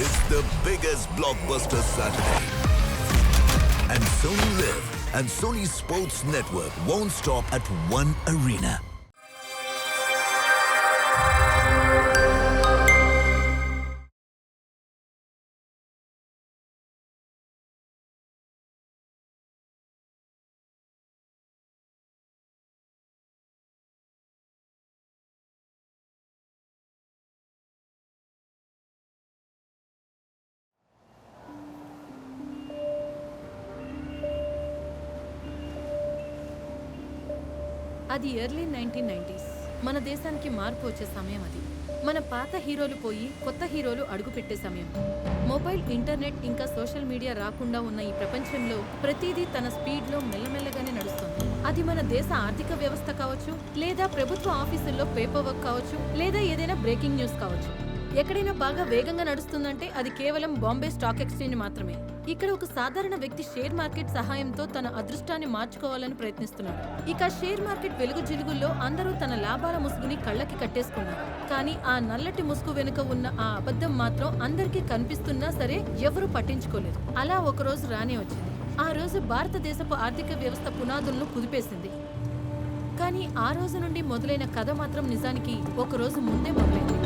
It's the biggest blockbuster Saturday. And Sony Live and Sony Sports Network won't stop at one arena. అది early 1990s. మన దేశానికి మార్పు వచ్చే సమయం అది. మన పాత హీరోలు పోయి కొత్త హీరోలు అడుగుపెట్టే సమయం. మొబైల్, ఇంటర్నెట్ ఇంకా సోషల్ మీడియా రాకుండా ఉన్న ఈ ప్రపంచంలో ప్రతిదీ తన స్పీడ్లో మెల్లమెల్లగానే నడుస్తుంది. అది మన దేశ ఆర్థిక వ్యవస్థ కావచ్చు, లేదా ప్రభుత్వ ఆఫీసుల్లో పేపర్ వర్క్ కావచ్చు, లేదా ఏదైనా బ్రేకింగ్ న్యూస్ కావచ్చు. ఎక్కడైనా బాగా వేగంగా నడుస్తుందంటే అది కేవలం బాంబే స్టాక్ ఎక్స్చేంజ్ మాత్రమే. ఇక్కడ ఒక సాధారణ వ్యక్తి షేర్ మార్కెట్ సహాయంతో తన అదృష్టాన్ని మార్చుకోవాలని ప్రయత్నిస్తున్నాడు. ఇక షేర్ మార్కెట్ వెలుగు జిలుగుల్లో అందరూ తన లాభాల ముసుగుని కళ్ళకి కట్టేసుకున్నారు. కానీ ఆ నల్లటి ముసుగు వెనుక ఉన్న ఆ అబద్ధం మాత్రం అందరికీ కనిపిస్తున్నా సరే ఎవరూ పట్టించుకోలేదు. అలా ఒకరోజు రానే వచ్చింది. ఆ రోజు భారతదేశపు ఆర్థిక వ్యవస్థ పునాదులను కుదిపేసింది. కానీ ఆ రోజు నుండి మొదలైన కథ మాత్రం నిజానికి ఒక రోజు ముందే మొదలైంది.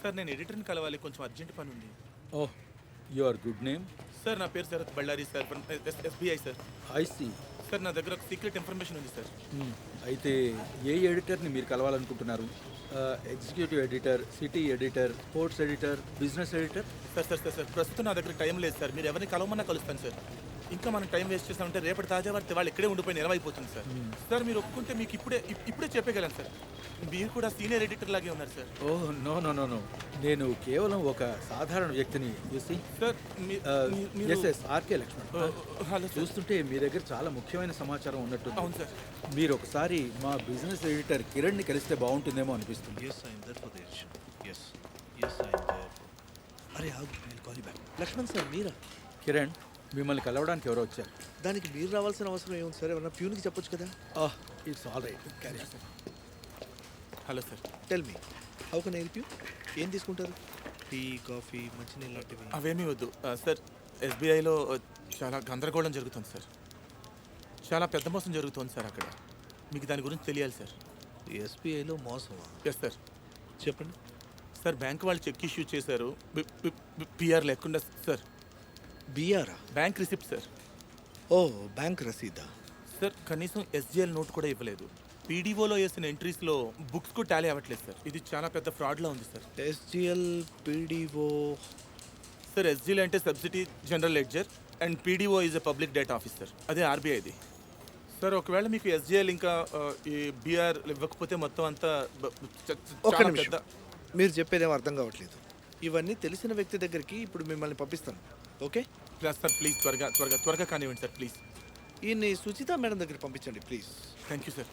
సార్ నేను ఎడిటర్ని కలవాలి, కొంచెం అర్జెంట్ పని ఉంది. Oh, your good name? Sir నా పేరు Sharath Bellary sir, from SBI sir. I see. Sir నా దగ్గర ఒక సీక్రెట్ ఇన్ఫర్మేషన్ ఉంది సార్. అయితే ఏ ఎడిటర్ని మీరు కలవాలనుకుంటున్నారు? Executive editor, city editor, sports editor, business editor? Sir ప్రస్తుతం నా దగ్గర టైం లేదు సార్. మీరు ఎవరిని కలవమన్నా కలుస్తాను సార్. ఇంకా మనం టైం వేస్ట్ చేస్తామంటే రేపటి తాజా వార్త వాళ్ళు ఇక్కడే ఉండిపోయి నిలవైపోతుంది సార్. సార్ మీరు ఒప్పుకుంటే మీకు ఇప్పుడే చెప్పగలను సార్. మీరు కూడా సీనియర్ ఎడిటర్ లాగే ఉన్నారు సార్. ఓహ్ నో నో నో నో, నేను కేవలం ఒక సాధారణ వ్యక్తిని. చూసి సార్ ఆర్కే లక్ష్మణ్. హలో. చూస్తుంటే మీ దగ్గర చాలా ముఖ్యమైన సమాచారం ఉన్నట్టు. అవును సార్. మీరు ఒకసారి మా బిజినెస్ ఎడిటర్ కిరణ్ని కలిస్తే బాగుంటుందేమో అనిపిస్తుంది. లక్ష్మణ్ సార్ మీరా? కిరణ్, మిమ్మల్ని కలవడానికి ఎవరో వచ్చారు. దానికి మీరు రావాల్సిన అవసరం ఏముంది సార్? ఏమన్నా ప్యూన్కి చెప్పొచ్చు కదా. It's all right. Hello sir. Tell me, how can I help you? ఏం తీసుకుంటారు? టీ, కాఫీ, మంచినీళ్ళు లాంటివి? అవేమీ వద్దు సార్. SBIలో చాలా గందరగోళం జరుగుతుంది సార్. చాలా పెద్ద మోసం జరుగుతుంది సార్ అక్కడ. మీకు దాని గురించి తెలియాలి సార్. SBIలో మోసమా? Yes sir. చెప్పండి సార్. బ్యాంక్ వాళ్ళు చెక్ ఇష్యూ చేశారు, PR లేకుండా సార్. బిఆరా? Bank receipt sir. Oh, bank రసీదా? సార్ కనీసం SGL నోట్ కూడా ఇవ్వలేదు. PDOలో వేసిన ఎంట్రీస్లో బుక్స్ కూడా టాలీ అవ్వట్లేదు సార్. ఇది చాలా పెద్ద ఫ్రాడ్లా ఉంది sir. SGL, PDO. Sir SGL అంటే subsidy general ledger and PDO is a public data officer. అదే RBIది సార్. ఒకవేళ మీకు SGL ఇంకా ఈ BR ఇవ్వకపోతే మొత్తం అంతా పెద్ద. మీరు చెప్పేదేమో అర్థం కావట్లేదు. ఇవన్నీ తెలిసిన వ్యక్తి దగ్గరికి ఇప్పుడు మిమ్మల్ని పంపిస్తాను. ఓకే సార్ ప్లీజ్ త్వరగా కానివ్వండి సార్ ప్లీజ్. ఈయన్ని సుచిత మేడం దగ్గర పంపించండి ప్లీజ్. Thank you sir.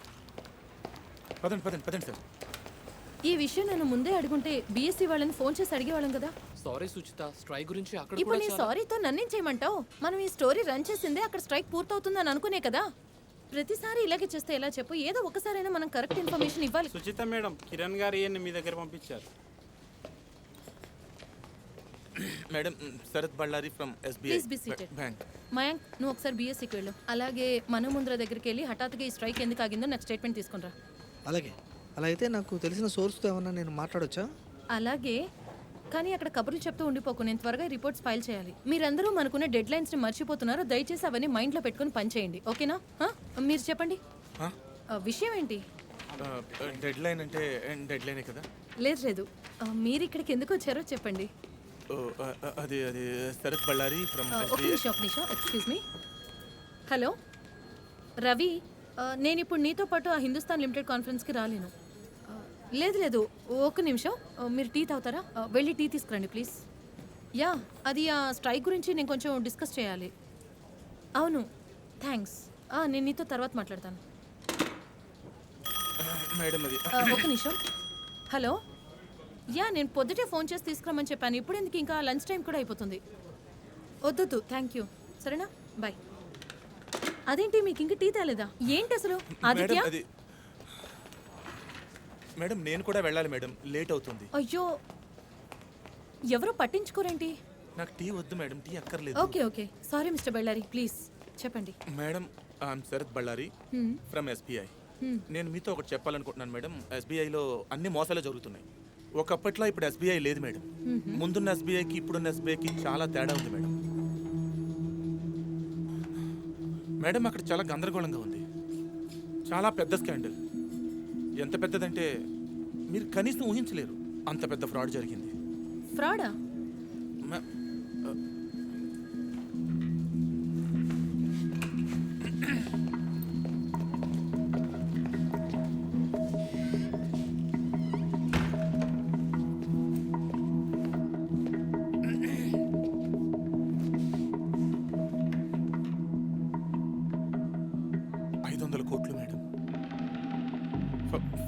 పదండి సార్. ఈ విషయం నన్ను ముందే అడుగుంటే BSc వాళ్ళని ఫోన్ చేసి అడిగేవాళ్ళం కదా. సారీ సుచిత, స్ట్రైక్ గురించి అక్కడ ఇప్పుడు నీ సారీతో నన్నేం చేయమంటావు? మనం ఈ స్టోరీ రన్ చేసిందే అక్కడ స్ట్రైక్ పూర్తవుతుందని అనుకునే కదా. ప్రతిసారి ఇలాగే చేస్తే ఎలా చెప్పు? ఏదో ఒకసారైనా మనం కరెక్ట్ ఇన్ఫర్మేషన్ ఇవ్వాలి. సుచిత మేడం, కిరణ్ గారు మీ దగ్గర పంపించారు. Madam, Sharath Bellary from SBI bank. Mayank, నువ్వు ఒకసారి BScకి వెళ్ళు. అలాగే మనముంద్ర దగ్గరికి వెళ్ళి హఠాత్తుగా ఈ స్ట్రైక్ ఎందుకు ఆగిందో నాకు స్టేట్మెంట్ తీసుకుని రా. అలాగే. అలా అయితే నాకు తెలిసిన సోర్స్తో ఏమన్నా నేను మాట్లాడొచ్చా? అలాగే, కానీ అక్కడ కబుర్లు చెప్తూ ఉండిపోకు. నేను త్వరగా రిపోర్ట్స్ ఫైల్ చేయాలి. మీరందరూ మనకున్న డెడ్ లైన్స్ని మర్చిపోతున్నారు. దయచేసి అవన్నీ మైండ్లో పెట్టుకుని పని చేయండి, ఓకేనా? మీరు చెప్పండి, విషయం ఏంటి? డెడ్ లైన్ అంటే డెడ్ లైనే కదా? లేదు, మీరు ఇక్కడికి ఎందుకు వచ్చారో చెప్పండి. అది శరత్ బళ్ళారి ఫ్రమ్ ఒక నిమిషం, ఎక్స్క్యూజ్ మీ. హలో, రవి, నేను ఇప్పుడు నీతో పాటు ఆ హిందుస్థాన్ లిమిటెడ్ కాన్ఫరెన్స్కి రాలేను. లేదు, ఒక్క నిమిషం. మీరు టీ తాగుతారా? వెళ్ళి టీ తీసుకురండి ప్లీజ్. యా, అది ఆ స్ట్రైక్ గురించి నేను కొంచెం డిస్కస్ చేయాలి. అవును, థ్యాంక్స్. నేను నీతో తర్వాత మాట్లాడతాను. మేడం అది ఒక్క నిమిషం. హలో, యా, నేను పొద్దుటే ఫోన్ చేసి తీసుకురమ్మని చెప్పాను. ఇప్పుడు ఎందుకు? ఇంకా లంచ్ టైం కూడా అయిపోతుంది. వద్దు, థ్యాంక్ యూ. సరేనా, బాయ్. అదేంటి మీకు ఇంక టీ తేలేదా? ఏంటి అసలు? ఆదిత్య, మేడం అది మేడం నేను కూడా వెళ్ళాలి మేడం, లేట్ అవుతుంది. అయ్యో, ఎవరో పట్టించుకోరేంటి? నాకు టీ వద్దు మేడం, టీ అక్కర్లేదు. Okay, sorry mister Bellary, please చెప్పండి. Madam, I am Sharath Bellary from SBI. నేను మీతో ఒకటి చెప్పాలనుకుంటున్నాను మేడం. ఎస్బీఐలో అన్ని మోసాలే జరుగుతున్నాయి. ఒకప్పట్లో ఇప్పుడు ఎస్బీఐ లేదు మేడం. ముందున్న ఎస్బీఐకి ఇప్పుడున్న ఎస్బీఐకి చాలా తేడా ఉంది మేడం. మేడం అక్కడ చాలా గందరగోళంగా ఉంది. చాలా పెద్ద స్కాండల్. ఎంత పెద్దదంటే మీరు కనీసం ఊహించలేరు, అంత పెద్ద ఫ్రాడ్ జరిగింది. ఫ్రాడా? మే- 500 కోట్లు మేడం.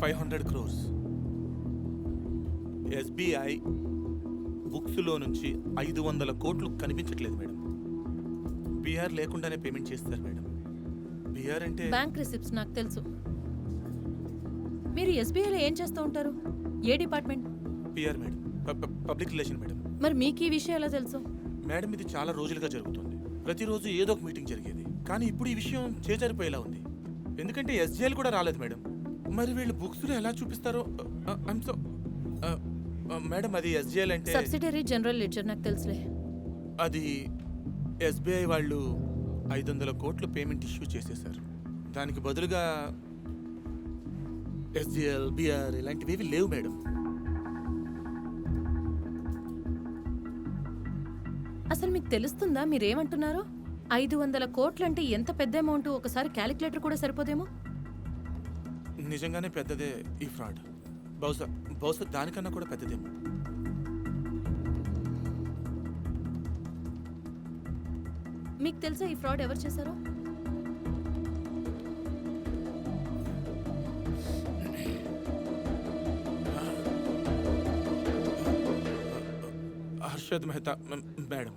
500 crores. ఎస్బీఐ బుక్స్లో నుంచి 500 కోట్లు కనిపించట్లేదు మేడం. బీఆర్ లేకుండానే పేమెంట్ చేస్తారు మేడం. బీఆర్ అంటే బ్యాంక్ రిసిప్ట్స్ నాకు తెలుసు. మీరు ఎస్బీఐలో ఏం చేస్తూ ఉంటారు? ఏ department? PR madam, public relation madam. మరి మీకు ఈ విషయం ఎలా తెలుసు? మేడం ఇది చాలా రోజులుగా జరుగుతుంది. ప్రతిరోజు ఏదో ఒక మీటింగ్ జరిగేది. కానీ ఇప్పుడు ఈ విషయం చేజారిపోయేలా ఉంది. ఎందుకంటే ఎస్జీఎల్ కూడా రాలేదు మేడం. మరి వీళ్ళు బుక్స్లో ఎలా చూపిస్తారో. మేడం అది ఎస్జీఎల్ అంటే సబ్సిడరీ జనరల్ లెడ్జర్, నాకు తెలుసులే. అది ఎస్బీఐ వాళ్ళు 500 కోట్లు పేమెంట్ ఇష్యూ చేసేశారు. దానికి బదులుగా ఎస్జీఎల్, బీఆర్ ఇలాంటివి లేవు మేడం. అసలు మీకు తెలుస్తుందా మీరేమంటున్నారో? 500 కోట్లు అంటే ఎంత పెద్ద అమౌంట్? ఒకసారి క్యాలిక్యులేటర్ కూడా సరిపోదేమో. నిజంగానే పెద్దదే ఈ ఫ్రాడ్. బహుశా దానికన్నా కూడా పెద్దదేమో. మీకు తెలుసా ఈ ఫ్రాడ్ ఎవరు చేశారో? హర్షద్ మెహతా మేడం.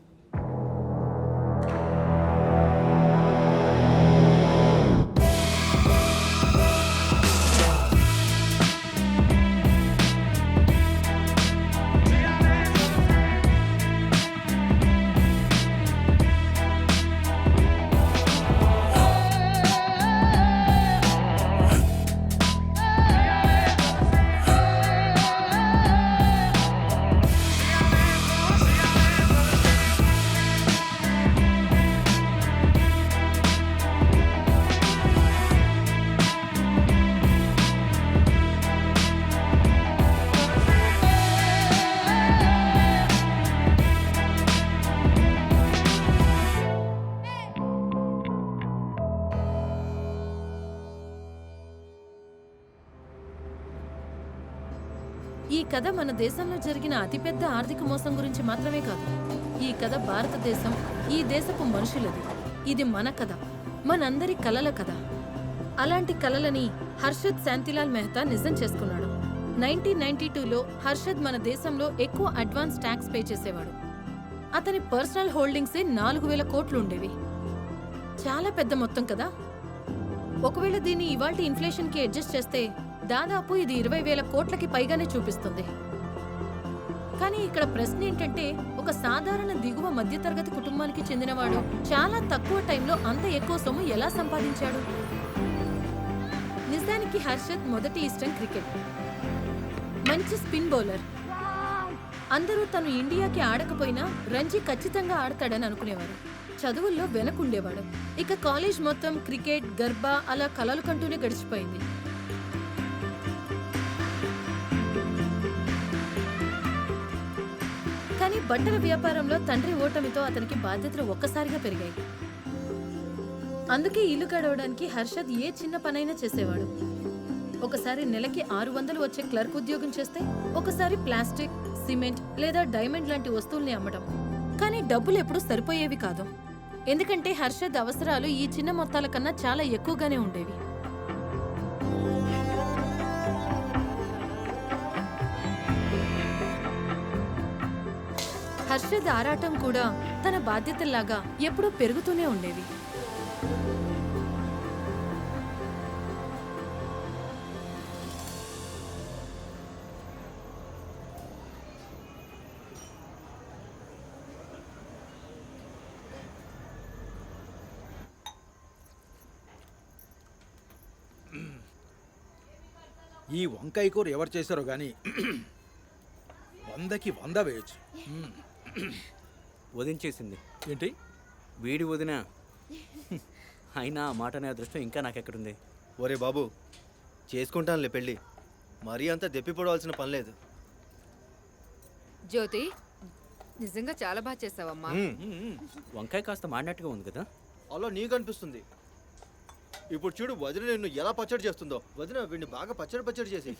ఈ కథ మన దేశంలో జరిగిన అతిపెద్ద ఆర్థిక మోసం గురించి మాత్రమే కాదు. ఈ కథ భారతదేశం, ఈ దేశపు మనుషులది. ఇది మన కథ, మనందరి కలల కథ. అలాంటి కలలని హర్షద్ శాంతిలాల్ మెహతా నిజం చేసుకున్నాడు. 1992లో హర్షద్ మన దేశంలో ఎక్కువ అడ్వాన్స్ ట్యాక్స్ పే చేసేవాడు. అతని పర్సనల్ హోల్డింగ్సే 4000 కోట్లు ఉండేవి. చాలా పెద్ద మొత్తం కదా. ఒకవేళ దీన్ని ఇవాల్టి ఇన్ఫ్లేషన్కి అడ్జస్ట్ చేస్తే దాదాపు ఇది 20,000 కోట్లకి పైగానే చూపిస్తుంది. కానీ ఇక్కడ ప్రశ్న ఏంటంటే, ఒక సాధారణ దిగువ మధ్యతరగతి కుటుంబానికి చెందినవాడు చాలా తక్కువ టైంలో అంత ఎక్కువ సొమ్ము ఎలా సంపాదించాడు? నిజానికి హర్షద్ మొదటి ఇష్టం క్రికెట్. మంచి స్పిన్ బౌలర్. అందరూ తను ఇండియాకి ఆడకపోయినా రంజీ ఖచ్చితంగా ఆడతాడని అనుకునేవారు. చదువుల్లో వెనకుండేవాడు. ఇక కాలేజ్ మొత్తం క్రికెట్, గర్బా అలా కలలు కంటూనే గడిచిపోయింది. కానీ బట్టల వ్యాపారంలో తండ్రి ఓటమితో అతనికి బాధ్యతలు ఒక్కసారిగా పెరిగాయి. అందుకే ఇల్లు గడవడానికి హర్షద్ ఏ చిన్న పనైనా చేసేవాడు. ఒకసారి నెలకి 600 వచ్చే క్లర్క్ ఉద్యోగం చేస్తే, ఒకసారి ప్లాస్టిక్, సిమెంట్ లేదా డైమండ్ లాంటి వస్తువుల్ని అమ్మడం. కానీ డబ్బులు ఎప్పుడూ సరిపోయేవి కాదు. ఎందుకంటే హర్షద్ అవసరాలు ఈ చిన్న మొత్తాల కన్నా చాలా ఎక్కువగానే ఉండేవి. హర్షద్ ఆరాటం కూడా తన బాధ్యతల్లాగా ఎప్పుడూ పెరుగుతూనే ఉండేవి. ఈ వంకాయ కూర ఎవరు చేశారో కానీ 100కి 100 వేయచ్చు. వదించేసింది. ఏంటి? వీడి వదిన. అయినా ఆ మాట అనే అదృష్టం ఇంకా నాకెక్కడుంది? ఒరే బాబు, చేసుకుంటానులే పెళ్ళి, మరీ అంత దెప్పిపడవలసిన పని లేదు. జ్యోతి, నిజంగా చాలా బాగా చేసావమ్మా. వంకాయ కాస్త మాడినట్టుగా ఉంది కదా. అలా నీకు అనిపిస్తుంది. ఇప్పుడు చూడు వదిన నిన్ను ఎలా పచ్చడి చేస్తుందో. వదిన వీడిని బాగా పచ్చడి చేసి.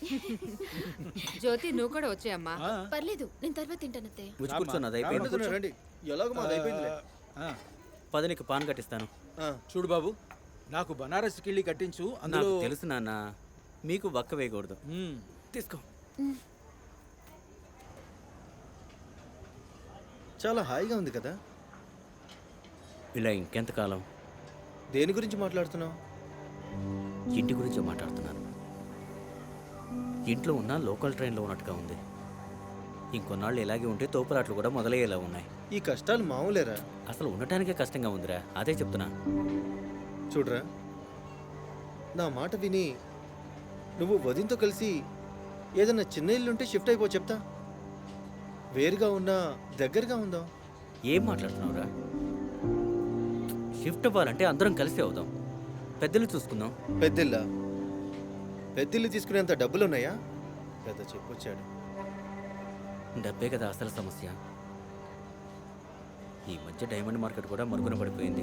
జ్యోతి, నువ్వు కూడా వచ్చాయమ్మా. పర్లేదు, నేను తర్వాత తింటాను అత్తయ్య. వచ్చి కూర్చొని అది అయిపోయింది. వదిన రండి, ఎలాగో మాది అయిపోయిందిలే. పదనికి పాన్ కట్టిస్తాను. చూడు బాబు, నాకు బనారస్ కిళ్ళి కట్టించు. నాకు అందులో తెలుసు నాన్న, మీకు వక్క వేయకూడదు. తీసుకో. చాలా హాయిగా ఉంది కదా. ఇలా ఇంకెంతకాలం? దేని గురించి మాట్లాడుతున్నావు? ఇంటి గురించి మాట్లాడుతున్నాను. ఇంట్లో ఉన్న లోకల్ ట్రైన్లో ఉన్నట్టుగా ఉంది. ఇంకొన్నాళ్ళు ఇలాగే ఉంటే తోపులాట్లు కూడా మొదలయ్యేలా ఉన్నాయి. ఈ కష్టాలు మామూలేరా. అసలు ఉండటానికే కష్టంగా ఉందిరా, అదే చెప్తున్నా. చూడరా, నా మాట విని నువ్వు వదినతో కలిసి ఏదన్నా చిన్న ఇల్లుంటే షిఫ్ట్ అయిపో. చెప్తా, వేరుగా ఉన్నా దగ్గరగా ఉందా. ఏం మాట్లాడుతున్నావురా? షిఫ్ట్ అవ్వాలంటే అందరం కలిసి అవుదాం. పెద్దలు చూసుకుందాం. పెద్దిల్లు తీసుకునేంత డబ్బులున్నాయా? పెద్ద చెప్పొచ్చాడు. డబ్బే కదా అసలు సమస్య. ఈ మధ్య డైమండ్ మార్కెట్ కూడా మరుగున పడిపోయింది.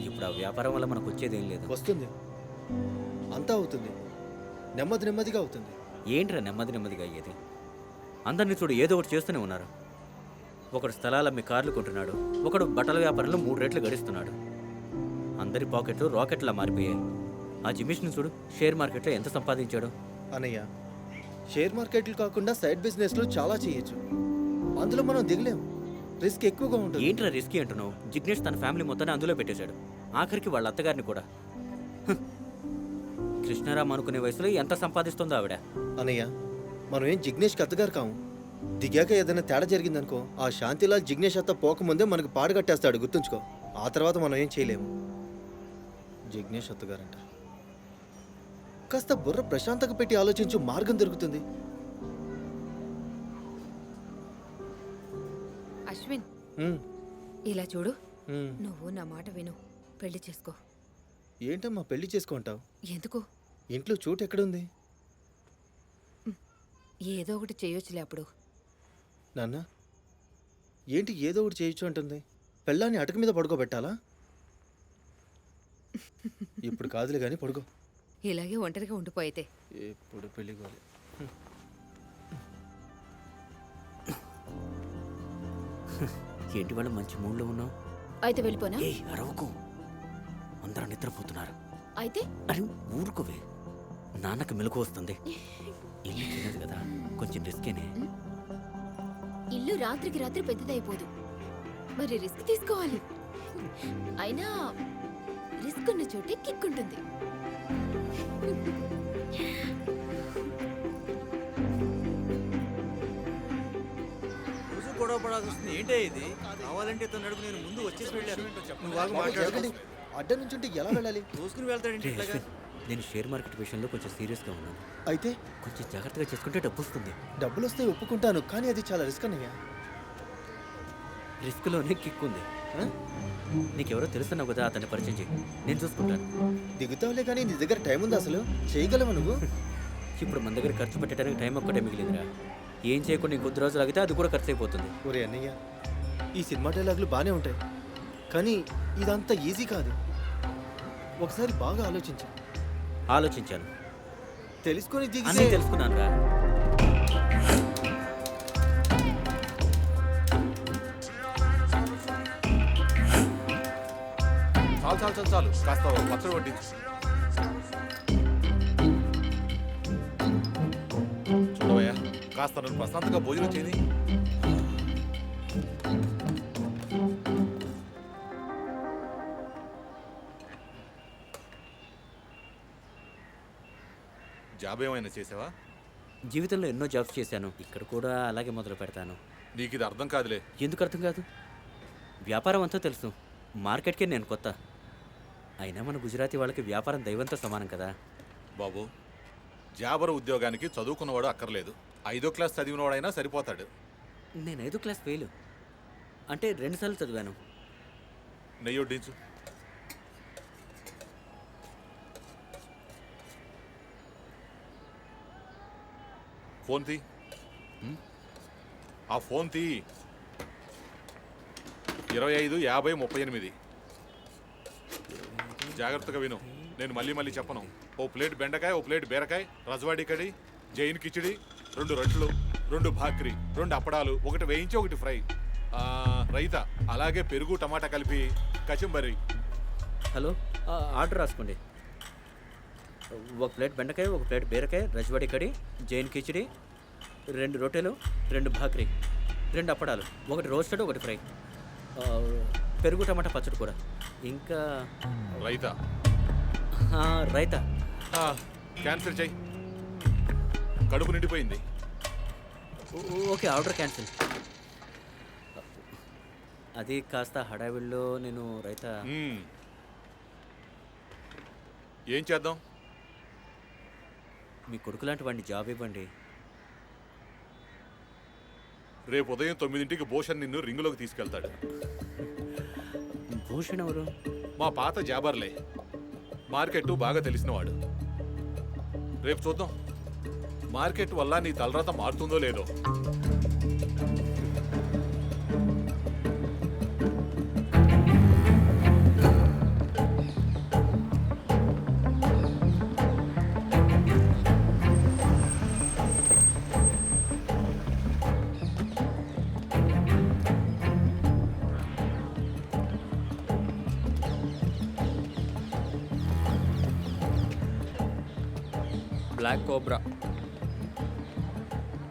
ఇప్పుడు ఆ వ్యాపారం వల్ల మనకు వచ్చేదేం లేదు. వస్తుంది, అంతా అవుతుంది, నెమ్మదిగా అవుతుంది. ఏంట్రా నెమ్మదిగా అయ్యేది? అందరినీ చూడు, ఏదో ఒకటి చేస్తూనే ఉన్నారు. ఒకడు స్థలాలు అమ్మి కార్లు కొంటున్నాడు, ఒకడు బట్టల వ్యాపారంలో 3 రెట్లు గడిస్తున్నాడు. అందరి పాకెట్లు రాకెట్లా మారిపోయాయి. ఆ జిమిష్ని చూడు, షేర్ మార్కెట్లో ఎంత సంపాదించాడు. అనయ్య, షేర్ మార్కెట్లు కాకుండా సైడ్ బిజినెస్లు చాలా చేయొచ్చు. అందులో మనం దిగలేం, రిస్క్ ఎక్కువగా ఉంటుంది. ఏంట్రా రిస్కీ అంటున్నావు? జిగ్నేష్ తన ఫ్యామిలీ మొత్తాన్ని అందులో పెట్టేశాడు, ఆఖరికి వాళ్ళ అత్తగారిని కూడా. కృష్ణారామ్ అనుకునే వయసులో ఎంత సంపాదిస్తుందో ఆవిడ. అనయ్య, మనం ఏం జిగ్నేష్కి అత్తగారు కాము. దిగాక ఏదైనా తేడా జరిగిందనుకో, ఆ శాంతిలాల్ జిగ్నేష్ అత్త పోకముందే మనకు పాడు కట్టేస్తాడు, గుర్తుంచుకో. ఆ తర్వాత మనం ఏం చేయలేము. జిగ్నేష్ అత్తగారంట. కాస్త బుర్ర ప్రశాంతంగా పెట్టి ఆలోచించు, మార్గం దొరుకుతుంది. అశ్విన్, ఇలా చూడు, నువ్వు నా మాట విను, పెళ్లి చేసుకో. ఏంటమ్మా పెళ్లి చేసుకుంటావు? ఎందుకు? ఇంట్లో చోటు ఎక్కడుంది? ఏదో ఒకటి చేయొచ్చులే అప్పుడు. నాన్న, ఏంటి ఏదో ఒకటి చేయొచ్చు అంటుంది? పెళ్ళాన్ని అటక మీద పడుకోబెట్టాలా? ఇప్పుడు కాదులే కానీ పడుకో. ఇలాగే ఒంటరిగా ఉండిపోయితే ఎప్పుడు పెళ్లి కావాలి. ఏంటి వాళ్ళు మంచి మూడ్లో ఉన్నావు? అయితే వెళ్ళిపోనా? ఏ అరవకు, అందరూ నిద్రపోతున్నారు. అయితే అరే ఊరుకోవే, నాన్నకు మెలకు వస్తుంది. ఇల్లు చిన్నది కదా, కొంచెం రిస్కేనే. ఇల్లు రాత్రికి రాత్రి పెద్దదైపోదు, మరి రిస్క్ తీసుకోవాలి. అయినా రిస్క్ ఉన్న చోటే కిక్ ఉంటుంది. గొడవ పడాల్సి వస్తుంది. ఏంటే ఇది? కావాలంటే తన నడుపు నేను ముందు వచ్చేసి వెళ్ళాను. నువ్వు బాగా మాట్లాడకండి. అడ్డ నుంచి ఉంటే ఎలా వెళ్ళాలి? దోసుకుని వెళ్తాడంటే ఇట్లాగా. నేను షేర్ మార్కెట్ విషయంలో కొంచెం సీరియస్గా ఉన్నాను. అయితే కొంచెం జాగ్రత్తగా చేసుకుంటే డబ్బు వస్తుంది. డబ్బులు వస్తే ఒప్పుకుంటాను, కానీ అది చాలా రిస్క్ అన్నయ్య. రిస్క్లోనే కిక్ ఉంది. నీకెవరో తెలుస్తున్నావు కదా, అతన్ని పరిచయం చేయి, నేను చూసుకుంటాను. దిగుతావులే, కానీ నీ దగ్గర టైం ఉంది? అసలు చేయగలవా నువ్వు? ఇప్పుడు మన దగ్గర ఖర్చు పెట్టడానికి టైం ఒక్కటే మిగిలిందిరా. ఏం చేయకుండా కొద్ది రోజులు ఆగితే అది కూడా ఖర్చు అయిపోతుంది. ఒరే అన్నయ్య, ఈ సినిమా డైలాగులు బాగానే ఉంటాయి, కానీ ఇదంతా ఈజీ కాదు. ఒకసారి బాగా ఆలోచించు. ఆలోచించాను, తెలుసుకొని అన్నీ దిగితే తెలుసుకున్నాను రా. చాలు కాస్త పచ్చడి వడ్డించు. చూడవయ్యా, కాస్త నన్ను ప్రశాంతంగా భోజనం చేయని. జాబ్ ఏమైనా చేసావా? జీవితంలో ఎన్నో జాబ్స్ చేశాను, ఇక్కడ కూడా అలాగే మొదలు పెడతాను. నీకు ఇది అర్థం కాదులే. ఎందుకు అర్థం కాదు? వ్యాపారం అంతా తెలుసు, మార్కెట్కే నేను కొత్త. అయినా మన గుజరాతీ వాళ్ళకి వ్యాపారం దైవంతో సమానం కదా బాబు. జాబర్ ఉద్యోగానికి చదువుకున్నవాడు అక్కర్లేదు. 5వ క్లాస్ చదివినవాడైనా సరిపోతాడు. నేను 5వ క్లాస్ ఫెయిల్, అంటే 2 సార్లు చదివాను. నెయ్యి వడ్డించు. ఫోన్ తీ. ఆ ఫోన్ తీ. 25 50 38. జాగ్రత్తగా విను, నేను మళ్ళీ చెప్పను. ఓ ప్లేట్ బెండకాయ, ఓ ప్లేట్ బీరకాయ, రజవాడి కడి, జైన్ కిచిడి, 2 రొట్టెలు, 2 భాక్రీ, 2 అప్పడాలు, 1 వేయించి 1 ఫ్రై, రైతా, అలాగే పెరుగు టమాటా కలిపి కచంబరి. హలో, ఆర్డర్ రాసుకోండి. 1 ప్లేట్ బెండకాయ, 1 ప్లేట్ బీరకాయ, రజవాడి కడి, జైన్ కిచిడి, 2 రొట్టెలు, 2 భాక్రీ, 2 అప్పడాలు, 1 రోస్టెడ్, 1 ఫ్రై, పెరుగు టమాటా పచ్చడి కూడా, ఇంకా రైతా. రైతా క్యాన్సిల్ చెయ్యి, కడుపు నిండిపోయింది. Okay, order cancel. అది కాస్త హడావిడిలో నేను రైతా. ఏం చేద్దాం? మీ కొడుకు లాంటి వాడిని జాబ్ ఇవ్వండి. రేపు ఉదయం 9ంటికి భూషణ్ నిన్ను రింగులోకి తీసుకెళ్తాడు. భూషణ్ ఎవరు? మా పాత జాబర్లే, మార్కెట్ బాగా తెలిసినవాడు. రేపు చూద్దాం, మార్కెట్ వల్ల నీ తలరాత మారుతుందో లేదో. Black cobra.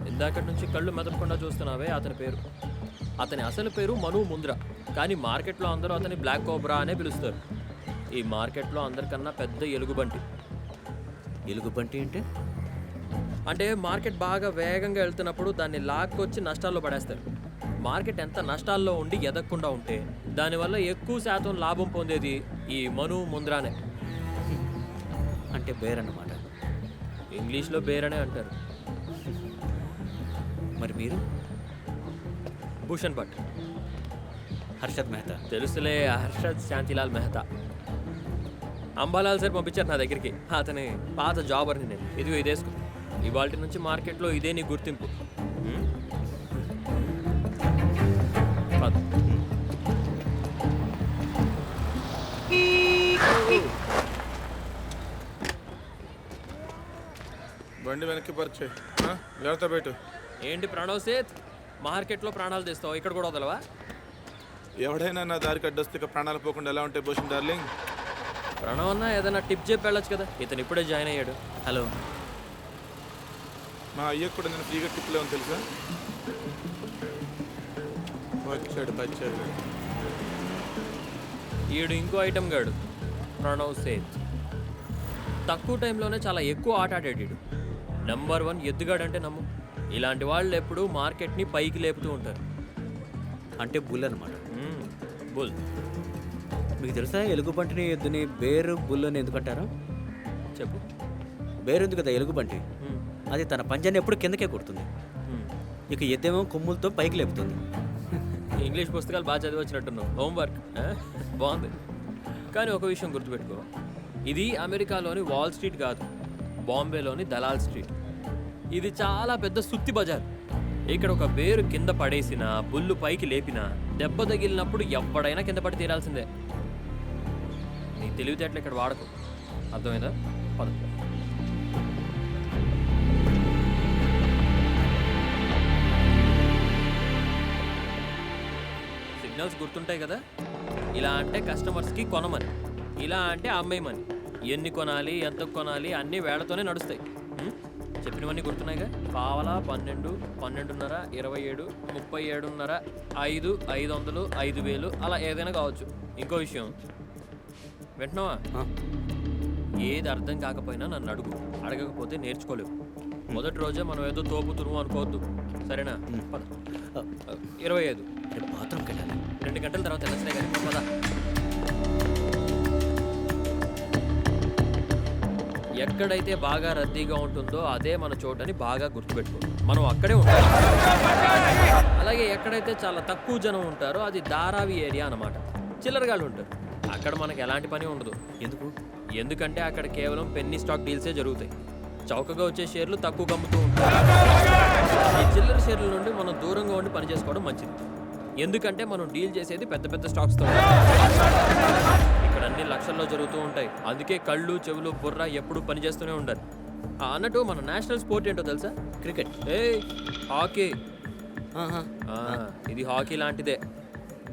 ఇందాకటి నుంచి కళ్ళు మెదపకుండా చూస్తున్నావే అతని పేరు. అతని అసలు పేరు మను ముంద్రా, కానీ మార్కెట్లో అందరూ అతని బ్లాక్ కోబ్రా అనే పిలుస్తారు. ఈ మార్కెట్లో అందరికన్నా పెద్ద ఎలుగుబంటి. ఎలుగుబంటి అంటే మార్కెట్ బాగా వేగంగా వెళ్తున్నప్పుడు దాన్ని లాక్కొచ్చి నష్టాల్లో పడేస్తారు. మార్కెట్ ఎంత నష్టాల్లో ఉండి ఎదగకుండా ఉంటే దానివల్ల ఎక్కువ శాతం లాభం పొందేది ఈ మను ముంద్రానే. అంటే బేర్ అన్నమాట. ఇంగ్లీష్లో బేర్ అనే అంటారు. మరి మీరు? భూషణ్ భట్. హర్షద్ మెహతా. తెలుసులే, హర్షద్ శాంతిలాల్ మెహతా. అంబాలాల్ సార్ పంపించారు నా దగ్గరికి. అతని పాత జాబర్ని నేను. ఇదిగో ఇదేసుకో, ఇవాళ నుంచి మార్కెట్లో ఇదే నీ గుర్తింపు. బండి వెనక్కి పరిచే, లేకపోతే బయట. ఏంటి ప్రణవ్ సేత్, మార్కెట్లో ప్రాణాలు తెస్తావు, ఇక్కడ కూడా వదలవా? ఎవడైనా నా దారికి అడ్డొస్తే ఇక ప్రాణాలు పోకుండా ఎలా ఉంటాయి భూషణ్ డార్లింగ్? ప్రణవ్ అన్న ఏదైనా టిప్ చెప్పి వెళ్ళొచ్చు కదా, ఇతను ఇప్పుడే జాయిన్ అయ్యాడు. హలో, మా అయ్యకు కూడా నేను ఫ్రీగా టిప్లే ఉంది తెలుసా? వచ్చాడు. ఈడు ఇంకో ఐటమ్ గాడు, ప్రణవ్ సేత్. తక్కువ టైంలోనే చాలా ఎక్కువ ఆట ఆడాడు. నంబర్ 1 ఎద్దుగాడంటే నమ్ము. ఇలాంటి వాళ్ళు ఎప్పుడు మార్కెట్ని పైకి లేపుతూ ఉంటారు. అంటే బుల్ అనమాట. బుల్. మీకు తెలుసా ఎలుగుబంటిని ఎద్దుని బేరు బుల్ అని ఎందుకంటారు? చెప్పు. బేరు ఉంది కదా ఎలుగుబంటి, అది తన పంజాన్ని ఎప్పుడు కిందకే కొడుతుంది, ఇక ఎద్దేమో కొమ్ములతో పైకి లేపుతుంది. ఇంగ్లీష్ పుస్తకాలు బాగా చదివచ్చినట్టున్నావు. హోంవర్క్ బాగుంది. కానీ ఒక విషయం గుర్తుపెట్టుకో, ఇది అమెరికాలోని వాల్ స్ట్రీట్ కాదు, బాంబేలోని దలాల్ స్ట్రీట్. ఇది చాలా పెద్ద సుత్తి బజార్. ఇక్కడ ఒక బేరు కింద పడేసిన, బుల్లు పైకి లేపినా దెబ్బ తగిలినప్పుడు ఎవడైనా కింద పడి తీరాల్సిందే. నీ తెలివితేటలు ఇక్కడ వాడకు, అర్థమైందా? పద. సిగ్నల్స్ గుర్తుంటాయి కదా? ఇలా అంటే కస్టమర్స్కి కొనమని, ఇలా అంటే అమ్మేయమని. ఎన్ని కొనాలి, ఎంత కొనాలి అన్నీ వేళతోనే నడుస్తాయి. చెప్పినవన్నీ గుర్తున్నాయిగా? పావలా, 12, 12.5, 27, 37.5, 5, 500, 5000 అలా ఏదైనా కావచ్చు. ఇంకో విషయం వింటున్నావా? ఏది అర్థం కాకపోయినా నన్ను అడుగు, అడగకపోతే నేర్చుకోలేవు. మొదటి రోజే మనం ఏదో తోపు తురుము అనుకోవద్దు, సరేనా? 25 బాత్రూమ్కి వెళ్ళాలి. 2 గంటల తర్వాత వెళ్ళొచ్చులే కానీ పద. ఎక్కడైతే బాగా రద్దీగా ఉంటుందో అదే మన చోటని బాగా గుర్తుపెట్టుకో. మనం అక్కడే ఉంటాం. అలాగే ఎక్కడైతే చాలా తక్కువ జనం ఉంటారో అది ధారావి ఏరియా అన్నమాట. చిల్లరగాళ్ళు ఉంటారు, అక్కడ మనకి ఎలాంటి పని ఉండదు. ఎందుకంటే అక్కడ కేవలం పెన్నీ స్టాక్ డీల్సే జరుగుతాయి. చౌకగా వచ్చే షేర్లు తక్కువ అమ్ముతూ ఉంటారు. ఈ చిల్లర షేర్ల నుండి మనం దూరంగా ఉండి పని చేసుకోవడం మంచిది. ఎందుకంటే మనం డీల్ చేసేది పెద్ద పెద్ద స్టాక్స్తో. ఇక్కడ అన్ని లక్షల్లో జరుగుతూ ఉంటాయి. అందుకే కళ్ళు, చెవులు, బుర్ర ఎప్పుడూ పనిచేస్తూనే ఉండాలి. అన్నట్టు మన నేషనల్ స్పోర్ట్ ఏంటో తెలుసా? క్రికెట్. హాకీ. ఇది హాకీ లాంటిదే.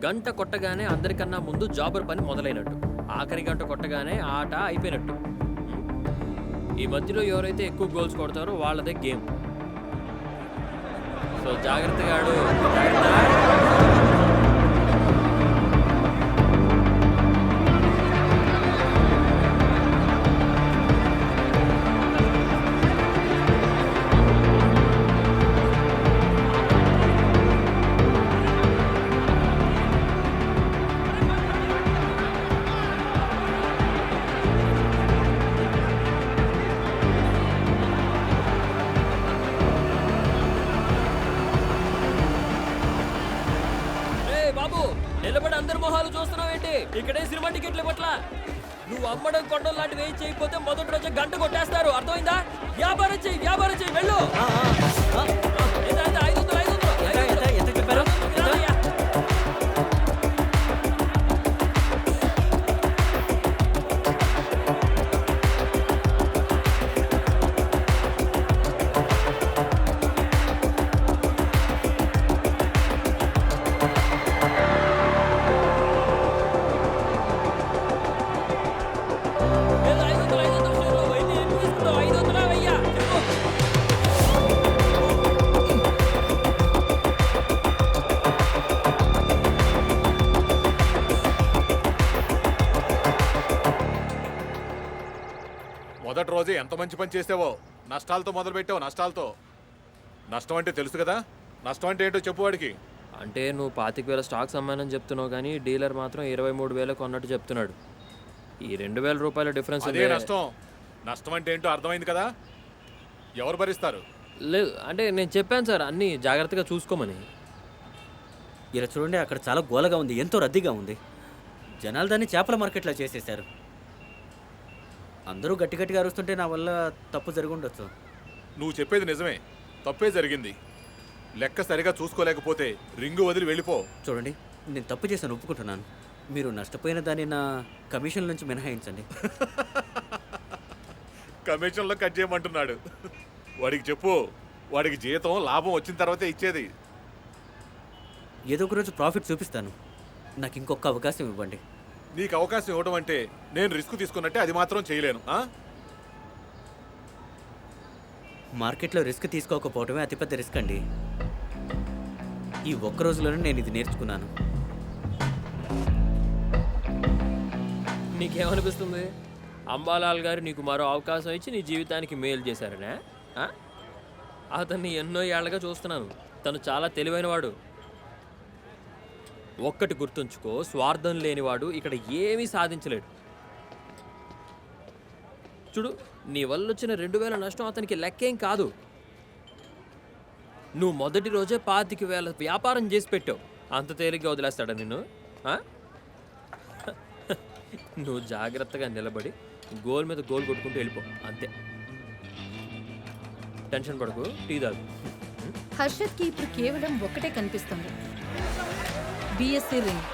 గంట కొట్టగానే అందరికన్నా ముందు జాబర్ పని మొదలైనట్టు, ఆఖరి గంట కొట్టగానే ఆట అయిపోయినట్టు. ఈ మధ్యలో ఎవరైతే ఎక్కువ గోల్స్ కొడతారో వాళ్ళదే గేమ్. సో జాగ్రత్తగా ఆడు. నిలబడి అందరి మొహాలు చూస్తున్నావేంటి? ఇక్కడే సినిమా టికెట్ల పట్ల నువ్వు అమ్మడం కొట్టడం లాంటివి ఏం చేయకపోతే మొదటి రోజే గంట కొట్టేస్తారు, అర్థమైందా? వ్యాపారం చెయ్యి, వ్యాపారం చెయ్యి, వెళ్ళు. ఎంత చెప్పారు? మొదటి రోజే ఎంత మంచి పని చేసావో. నష్టాలతో మొదలు పెట్టావు, నష్టాలతో. నష్టం అంటే తెలుసు కదా? నష్టం అంటే ఏంటో చెప్పు వాడికి. అంటే నువ్వు 25,000 స్టాక్స్ అమ్మానని చెప్తున్నావు కానీ డీలర్ మాత్రం 23,000 కొన్నట్టు చెప్తున్నాడు. ఈ 2,000 రూపాయల డిఫరెన్స్ అదే నష్టం. నష్టం అంటే ఏంటో అర్థమైంది కదా? ఎవరు భరిస్తారు? లేదు అంటే నేను చెప్పాను సార్ అన్నీ జాగ్రత్తగా చూసుకోమని. ఇలా చూడండి, అక్కడ చాలా గోలగా ఉంది, ఎంతో రద్దీగా ఉంది. జనాలు దాన్ని చేపల మార్కెట్లో చేసేశారు. అందరూ గట్టి గట్టిగా అరుస్తుంటే నా వల్ల తప్పు జరిగి ఉండొచ్చు. నువ్వు చెప్పేది నిజమే, తప్పే జరిగింది. లెక్క సరిగా చూసుకోలేకపోతే రింగు వదిలి వెళ్ళిపో. చూడండి, నేను తప్పు చేశాను, ఒప్పుకుంటున్నాను. మీరు నష్టపోయిన దాన్ని నా కమిషన్ నుంచి మినహాయించండి. కమిషన్లో కట్ చేయమంటున్నాడు. వాడికి చెప్పు, వాడికి జీతం లాభం వచ్చిన తర్వాతే ఇచ్చేది. ఏదో ఒక రోజు ప్రాఫిట్ చూపిస్తాను, నాకు ఇంకొక అవకాశం ఇవ్వండి. నీకు అవకాశం ఇవ్వడం అంటే నేను రిస్క్ తీసుకున్నట్టే, అది మాత్రం చేయలేను. మార్కెట్లో రిస్క్ తీసుకోకపోవటమే అతిపెద్ద రిస్క్ అండి. ఈ ఒక్క రోజులోనే నేను ఇది నేర్చుకున్నాను. నీకేమనిపిస్తుంది? అంబాలాల్ గారు నీకు మరో అవకాశం ఇచ్చి నీ జీవితానికి మేలు చేశారనే? అతన్ని ఎన్నో ఏళ్లగా చూస్తున్నాను. తను చాలా తెలివైనవాడు. ఒక్కటి గుర్తుంచుకో, స్వార్థం లేనివాడు ఇక్కడ ఏమీ సాధించలేడు. చూడు, నీ వల్ల వచ్చిన 2,000 నష్టం అతనికి లెక్కేం కాదు. నువ్వు మొదటి రోజే 25,000 వ్యాపారం చేసి పెట్టావు. అంత తేలిగ్గా వదిలేస్తాడా నిన్ను? నువ్వు జాగ్రత్తగా నిలబడి గోల్ మీద గోల్ కొట్టుకుంటూ వెళ్ళిపో, అంతే. టెన్షన్ పడకు, టీ తాగు. హర్షత్కి ఇప్పుడు కేవలం ఒక్కటే కనిపిస్తుంది, బీఎస్సీ రింగ్.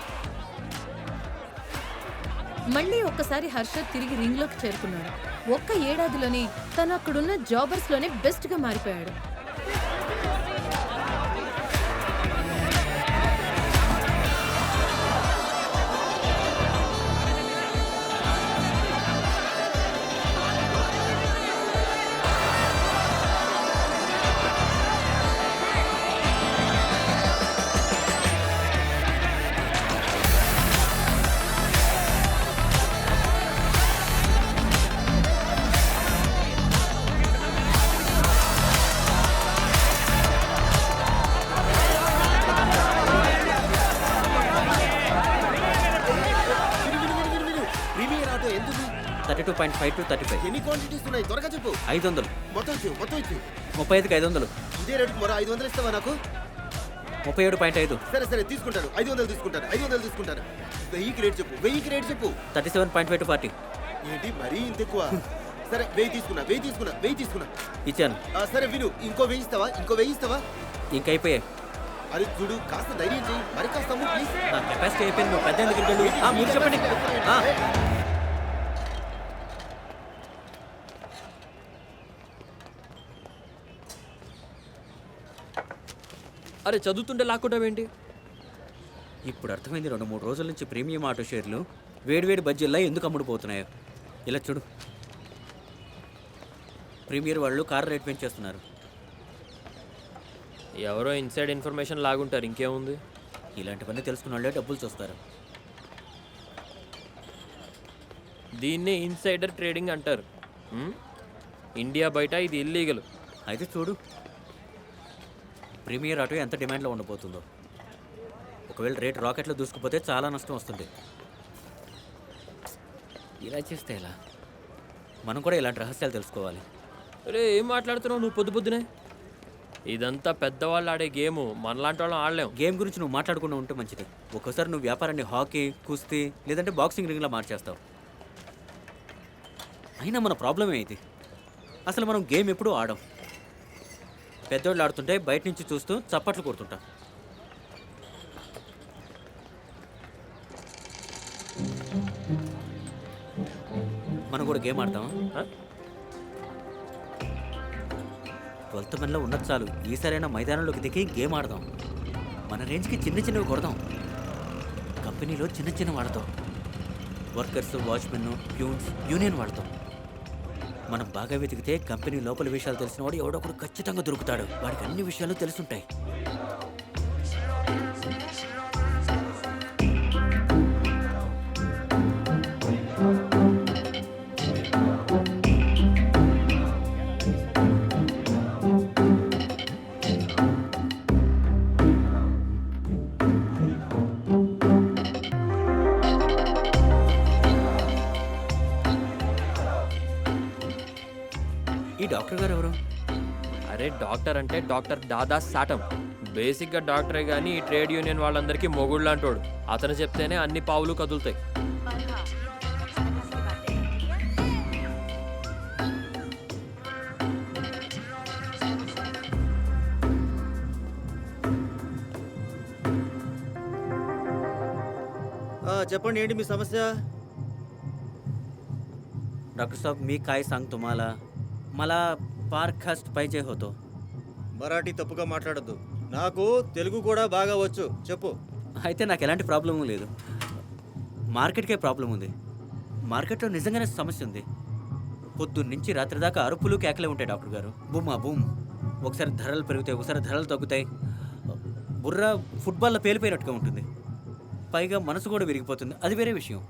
మళ్ళీ ఒక్కసారి హర్షద్ తిరిగి రింగ్లోకి చేరుకున్నాడు. ఒక్క ఏడాదిలోనే తను అక్కడున్న జాబర్స్లోనే బెస్ట్గా మారిపోయాడు. ప్రీమియర్ ఆటో ఎందుకు? 32.5 to 35. ఎన్ని క్వాంటిటీస్ ఉన్నాయి? త్వరగా చెప్పు. 500. మొత్తం ఇచ్చు, మొత్తం ఇచ్చు. 35కి 500. ఇదే రేటుకి మరో 500 ఇస్తావా నాకు? 37.5. సరే సరే తీసుకుంటాను. 500 తీసుకుంటాను. 500 తీసుకుంటాను. 1000కి రేట్ చెప్పు. 1000కి రేట్ చెప్పు. 37.5 to 40. ఏంటి మరీ ఇంత ఎక్కువ? సరే 1000 తీసుకున్నా. 1000 తీసుకున్నా. 1000 తీసుకున్నా. ఇచ్చాను. సరే విను, ఇంకో 1000 ఇస్తావా? ఇంకో 1000 ఇస్తావా? ఇంకైపోయాయి. అది చూడు, కాస్త ధైర్యం చేయి. మరి కాస్త అమ్ము ప్లీజ్. నా కెపాసిటీ అయిపోయింది. నువ్వు పెద్ద ఎందుకు వెళ్ళు? మీరు చెప్పండి. అరే చదువుతుంటే లాక్కుంటావేంటి? ఇప్పుడు అర్థమైంది 2-3 రోజుల నుంచి ప్రీమియం ఆటో షేర్లు వేడివేడి బడ్జెట్లా ఎందుకు అమ్ముడుపోతున్నాయో. ఇలా చూడు, ప్రీమియర్ వాళ్ళు కార్ రేట్ పెంచేస్తున్నారు. ఎవరో ఇన్సైడ్ ఇన్ఫర్మేషన్ లాగుంటారు, ఇంకేముంది. ఇలాంటివన్నీ తెలుసుకున్న వాళ్ళే డబ్బులు చూస్తారు. దీన్నే ఇన్సైడర్ ట్రేడింగ్ అంటారు. ఇండియా బయట ఇది ఇల్లీగల్. అయితే చూడు, ప్రీమియర్ ఆటో ఎంత డిమాండ్లో ఉండబోతుందో. ఒకవేళ రేట్ రాకెట్లో దూసుకుపోతే చాలా నష్టం వస్తుంది. ఇలా చేస్తే ఎలా? మనం కూడా ఇలాంటి రహస్యాలు తెలుసుకోవాలి. అరే ఏం మాట్లాడుతున్నావు నువ్వు పొద్దు పొద్దునే? ఇదంతా పెద్దవాళ్ళు ఆడే గేమ్, మనలాంటి వాళ్ళం ఆడలేం. గేమ్ గురించి నువ్వు మాట్లాడుకుంటూ ఉంటే మంచిది. ఒక్కోసారి నువ్వు వ్యాపారాన్ని హాకీ, కుస్తీ లేదంటే బాక్సింగ్ రింగ్లా మార్చేస్తావు. అయినా మన ప్రాబ్లమే ఇది. అసలు మనం గేమ్ ఎప్పుడూ ఆడం. పెద్దోళ్ళు ఆడుతుంటే బయట నుంచి చూస్తూ చప్పట్లు కొడుతుంటాం. మనం కూడా గేమ్ ఆడతాం. 12th మనలో ఉన్నది చాలు. ఈసారైనా మైదానంలోకి దిగి గేమ్ ఆడదాం. మన రేంజ్కి చిన్నవి కొడదాం. కంపెనీలో చిన్న వాడతాం. వర్కర్స్, వాచ్మెన్, ప్యూన్స్, యూనియన్ వాడతాం. మనం బాగా వెతికితే కంపెనీ లోపల విషయాలు తెలిసిన వాడు ఎవడొకడు ఖచ్చితంగా దొరుకుతాడు. వాడికి అన్ని విషయాలు తెలుసుంటాయి. ఈ డాక్టర్ గారు ఎవరు? అరే డాక్టర్ అంటే డాక్టర్ దాదా సాటం. బేసిక్గా డాక్టరే కానీ ఈ ట్రేడ్ యూనియన్ వాళ్ళందరికీ మొగుళ్ళు అంటాడు. అతను చెప్తేనే అన్ని పావులు కదులుతాయి. చెప్పండి, ఏంటి మీ సమస్య? डॉक्टर साहब मी काय सांग तुम्हाला मला పార్కాస్ట్ పైచే హోతో. మరాఠీ తప్పుగా మాట్లాడద్దు. నాకు తెలుగు కూడా బాగా వచ్చు, చెప్పు. అయితే నాకు ఎలాంటి ప్రాబ్లం లేదు. మార్కెట్కే ప్రాబ్లం ఉంది. మార్కెట్లో నిజంగానే సమస్య ఉంది. పొద్దున్న నుంచి రాత్రి దాకా అరుపులు కేకలే ఉంటాయి డాక్టర్ గారు. బూమా బూమ్. ఒకసారి ధరలు పెరుగుతాయి, ఒకసారి ధరలు తగ్గుతాయి. బుర్ర ఫుట్బాల్లో పేలిపోయినట్టుగా ఉంటుంది. పైగా మనసు కూడా విరిగిపోతుంది. అది వేరే విషయం.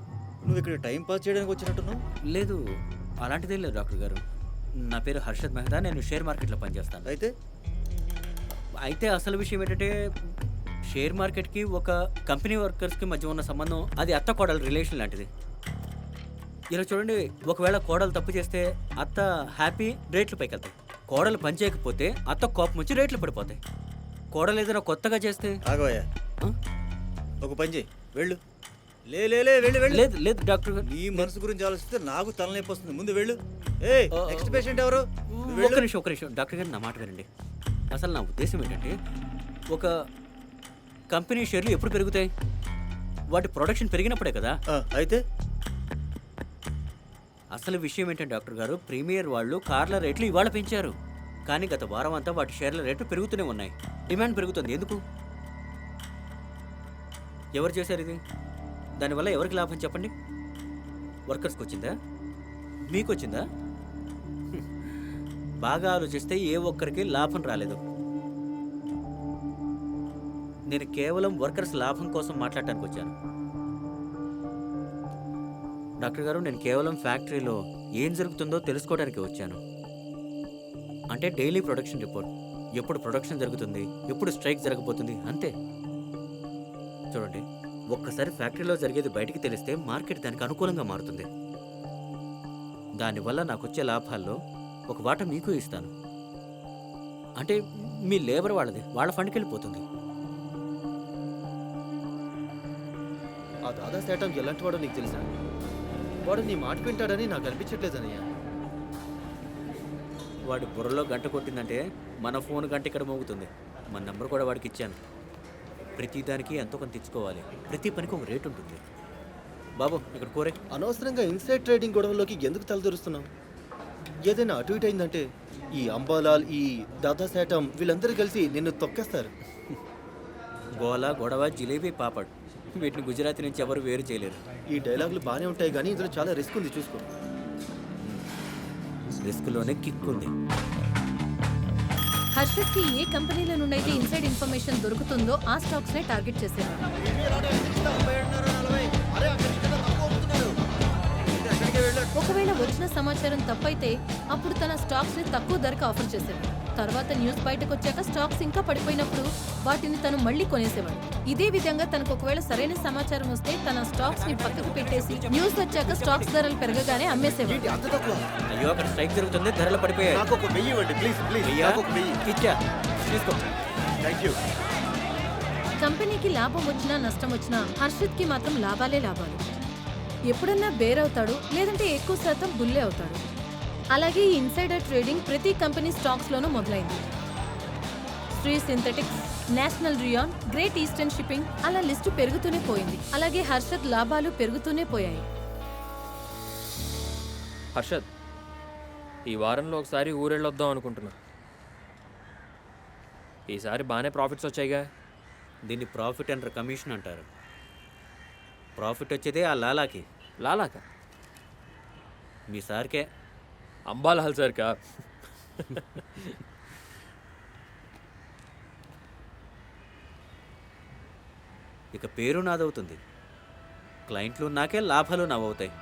నువ్వు ఇక్కడ టైం పాస్ చేయడానికి వచ్చినట్టున్నావు. లేదు, అలాంటిదేం లేదు డాక్టర్ గారు. నా పేరు హర్షద్ మెహతా. నేను షేర్ మార్కెట్లో పనిచేస్తాను. అయితే అసలు విషయం ఏంటంటే, షేర్ మార్కెట్కి ఒక కంపెనీ వర్కర్స్కి మధ్య ఉన్న సంబంధం అది అత్త కోడల రిలేషన్ లాంటిది. ఇలా చూడండి, ఒకవేళ కోడలు తప్పు చేస్తే అత్త హ్యాపీ, రేట్లు పైకి వెళ్తాయి. కోడలు పని చేయకపోతే అత్త కోపం వచ్చి రేట్లు పడిపోతాయి. కోడలు ఏదైనా కొత్తగా చేస్తే ఆగవయ్యా, ఒక పని చేయి, వెళ్ళు. వెళ్ళు వెళ్ళు. లేదు లేదు డాక్టర్ గారు, నీ మనసు గురించి ఆలోచిస్తే నాకు తలనొప్పి వస్తుంది. ముందు వెళ్ళు. నెక్స్ట్ పేషెంట్ ఎవరు? ఒక్క నిమిషం డాక్టర్ గారు, నా మాట వినండి. అసలు నా ఉద్దేశం ఏంటంటే, ఒక కంపెనీ షేర్లు ఎప్పుడు పెరుగుతాయి? వాటి ప్రొడక్షన్ పెరిగినప్పుడే కదా. అయితే అసలు విషయం ఏంటంటే డాక్టర్ గారు, ప్రీమియర్ వాళ్ళు కార్ల రేట్లు ఇవాళ పెంచారు, కానీ గత వారం అంతా వాటి షేర్ల రేట్లు పెరుగుతూనే ఉన్నాయి. డిమాండ్ పెరుగుతుంది. ఎందుకు? ఎవరు చేశారు ఇది? దానివల్ల ఎవరికి లాభం చెప్పండి? వర్కర్స్కి వచ్చిందా? మీకు వచ్చిందా? బాగా ఆలోచిస్తే ఏ ఒక్కరికి లాభం రాలేదు. నేను కేవలం వర్కర్స్ లాభం కోసం మాట్లాడటానికి వచ్చాను. డాక్టర్ గారు, నేను కేవలం ఫ్యాక్టరీలో ఏం జరుగుతుందో తెలుసుకోవడానికి వచ్చాను. అంటే డైలీ ప్రొడక్షన్ రిపోర్ట్, ఎప్పుడు ప్రొడక్షన్ జరుగుతుంది, ఎప్పుడు స్ట్రైక్ జరగబోతుంది, అంతే. చూడండి, ఒక్కసారి ఫ్యాక్టరీలో జరిగేది బయటికి తెలిస్తే మార్కెట్ దానికి అనుకూలంగా మారుతుంది. దానివల్ల నాకు వచ్చే లాభాల్లో ఒక వాటా మీకు ఇస్తాను. అంటే మీ లేబర్ వాళ్ళది, వాళ్ళ ఫండ్కి వెళ్ళిపోతుంది. ఆ దాదా సేటం ఎలాంటి వాడో నీకు తెలుసా? వాడు నీ మాట వింటాడని నాకు అనిపించట్లేదనయ్యా. వాడి బుర్రలో గంట కొట్టిందంటే మన ఫోన్ గంట ఇక్కడ మోగుతుంది. మన నెంబర్ కూడా వాడికి ఇచ్చాను. ప్రతి దానికి ఎంతో కొంత తెచ్చుకోవాలి. ప్రతి పనికి ఒక రేటు ఉంటుంది. బాబు, ఇక్కడ కోరే. అనవసరంగా ఇన్సైడ్ ట్రేడింగ్ గొడవలోకి ఎందుకు తలదొరుస్తున్నావు? ఏదైనా అటు ఇటు అయిందంటే ఈ అంబాలాల్, ఈ దాదా సేటం వీళ్ళందరూ కలిసి నిన్ను తొక్కేస్తారు. గోలా, గొడవ, జిలేబీ, పాపడ్, వీటిని గుజరాతీ నుంచి ఎవరు వేరు చేయలేరు. ఈ డైలాగులు బాగానే ఉంటాయి కానీ ఇందులో చాలా రిస్క్ ఉంది, చూసుకో. రిస్క్లోనే కిక్ ఉంది. హర్షత్కి ఏ కంపెనీల నుండి అయితే ఇన్సైడ్ ఇన్ఫర్మేషన్ దొరుకుతుందో ఆ స్టాక్స్ నే టార్గెట్ చేసేవారు. ఒకవేళ వచ్చిన సమాచారం తప్పైతే అప్పుడు తన స్టాక్స్ ని తక్కువ ధరకు ఆఫర్ చేసేవాడు. తర్వాత న్యూస్ బయటకు వచ్చాక స్టాక్స్ ఇంకా పడిపోయినప్పుడు వాటిని తను మళ్ళీ కొనేసేవాడు. ఇదే విధంగా తనకు ఒకవేళ సరైన సమాచారం వస్తే తన స్టాక్స్ ని పక్కకు పెట్టేసి న్యూస్ వచ్చాక స్టాక్స్ ధరలు పెరగగానే అమ్మేసేవాడు. అయ్యో, అక్కడ స్ట్రైక్ జరుగుతుంది, ధరలు పడిపోయాయి. కంపెనీకి లాభం వచ్చినా నష్టం వచ్చినా హర్షిత్ కి మాత్రం లాభాలే లాభాలు. ఎప్పుడన్నా బేర్ అవుతాడు, లేదంటే ఎక్కువ శాతం బుల్లే అవుతాడు. అలాగే ఈ ఇన్సైడర్ ట్రేడింగ్ ప్రతి కంపెనీ స్టాక్స్ లోనూ మొదలైంది. Shri synthetics, national rayon, great eastern shipping, అలా లిస్టు పెరుగుతూనే పోయింది. అలాగే హర్షద్ లాభాలు పెరుగుతూనే పోయాయి. హర్షద్, ఈ వారంలో ఒకసారి ఊరెళ్ళొద్దాం అనుకుంటున్నా. ఈసారి బాగానే ప్రాఫిట్స్ వచ్చాయిగా. దీన్ని ప్రాఫిట్ అండ్ కమిషన్ అంటారు. ప్రాఫిట్ వచ్చేదే ఆ లాలాకి. లాలాక? మీ సార్కే. అంబాలాల్ సార్కా? ఇక పేరు నాదవుతుంది. క్లయింట్లు నాకే, లాభాలు నావవుతాయి.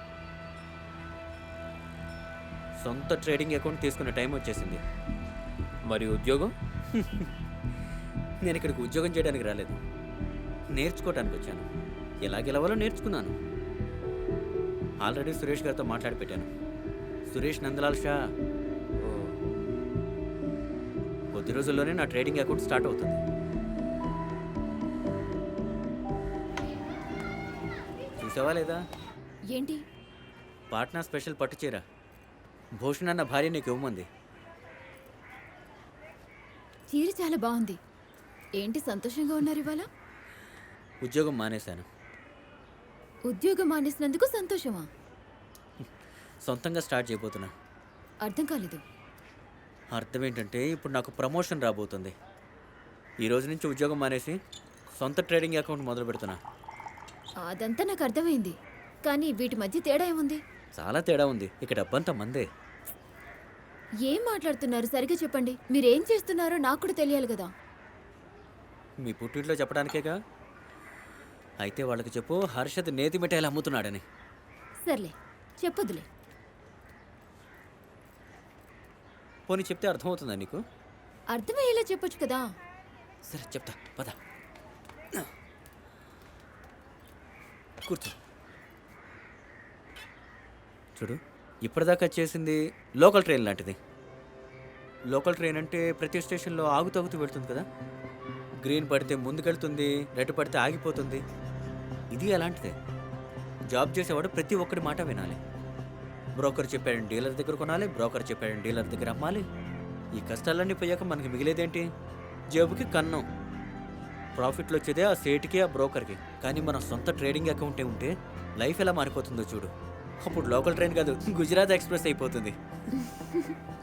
సొంత ట్రేడింగ్ అకౌంట్ తీసుకునే టైం వచ్చేసింది. మరి ఉద్యోగం? నేను ఇక్కడికి ఉద్యోగం చేయడానికి రాలేదు, నేర్చుకోవడానికి వచ్చాను. ఎలా గెలవాలో నేర్చుకున్నాను. ఆల్రెడీ సురేష్ గారితో మాట్లాడి పెట్టాను. సురేష్ నందలాల్ షా. కొద్ది రోజుల్లోనే నా ట్రేడింగ్ అకౌంట్ స్టార్ట్ అవుతుంది. చూసావా లేదా? ఏంటి? పాట్నా స్పెషల్ పట్టుచీర భూషణ్ అన్న భార్య నీకు ఇవ్వమంది. చీర చాలా బాగుంది. ఏంటి సంతోషంగా ఉన్నారు ఇవాళ? ఉద్యోగం మానేశాను. ఉద్యోగం మానేసినందుకు సంతోషమా? సొంతంగా స్టార్ట్ చేయబోతున్నా. అర్థం కాలేదు. అర్థం ఏంటంటే ఇప్పుడు నాకు ప్రమోషన్ రాబోతుంది. ఈ రోజు నుంచి ఉద్యోగం మానేసి సొంత ట్రేడింగ్ అకౌంట్ మొదలు పెడుతున్నా. అదంతా నాకు అర్థమైంది, కానీ వీటి మధ్య తేడా ఏముంది? చాలా తేడా ఉంది. ఇక్కడ డబ్బంతా మందే. ఏం మాట్లాడుతున్నారు? సరిగ్గా చెప్పండి. మీరేం చేస్తున్నారో నాకు కూడా తెలియాలి కదా. మీ పుట్టింట్లో చెప్పడానికేగా. అయితే వాళ్ళకి చెప్పు, హర్షద్ నేతి మిఠాయిలు అమ్ముతున్నాడని. సర్లే, చెప్పొద్దులే. పోనీ చెప్తే అర్థమవుతుందా నీకు? అర్థమయ్యేలా చెప్పొచ్చు కదా. సరే చెప్తా, పద. కూర్చో. చూడు, ఇప్పటిదాకా చేసింది లోకల్ ట్రైన్ లాంటిది. లోకల్ ట్రైన్ అంటే ప్రతి స్టేషన్లో ఆగుతూ పెడుతుంది కదా. గ్రీన్ పడితే ముందుకెళ్తుంది, రెడ్ పడితే ఆగిపోతుంది. ఇది అలాంటిదే. జాబ్ చేసేవాడు ప్రతి ఒక్కడి మాట వినాలి. బ్రోకర్ చెప్పాడని డీలర్ దగ్గర కొనాలి, బ్రోకర్ చెప్పాడని డీలర్ దగ్గర అమ్మాలి. ఈ కష్టాలన్నీ పోయాక మనకి మిగిలేదేంటి? జేబుకి కన్నం. ప్రాఫిట్లు వచ్చేదే ఆ సేటుకి ఆ బ్రోకర్కి. కానీ మన సొంత ట్రేడింగ్ అకౌంటే ఉంటే లైఫ్ ఎలా మారిపోతుందో చూడు. అప్పుడు లోకల్ ట్రైన్ కాదు, గుజరాత్ ఎక్స్ప్రెస్ అయిపోతుంది.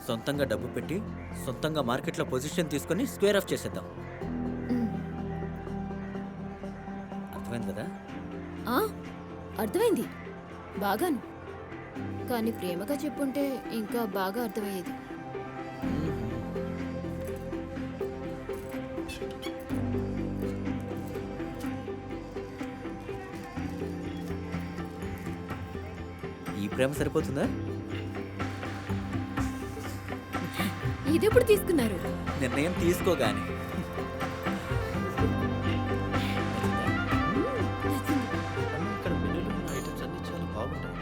సొంతంగా డబ్బు పెట్టి సొంతంగా మార్కెట్లో పొజిషన్ తీసుకొని స్క్వేర్ ఆఫ్ చేసేద్దాం. అర్థమైంది కదా? అర్థమైంది బాగాను. కానీ ప్రేమగా చెప్పుంటే ఇంకా బాగా అర్థమయ్యేది. ఈ ప్రేమ సరిపోతుందా? ఇదెప్పుడు తీసుకున్నారు? నిర్ణయం తీసుకోగానే. ఇక్కడ మెనూలో ఉన్న ఐటమ్స్ అన్ని చాలా బాగుంటాయి.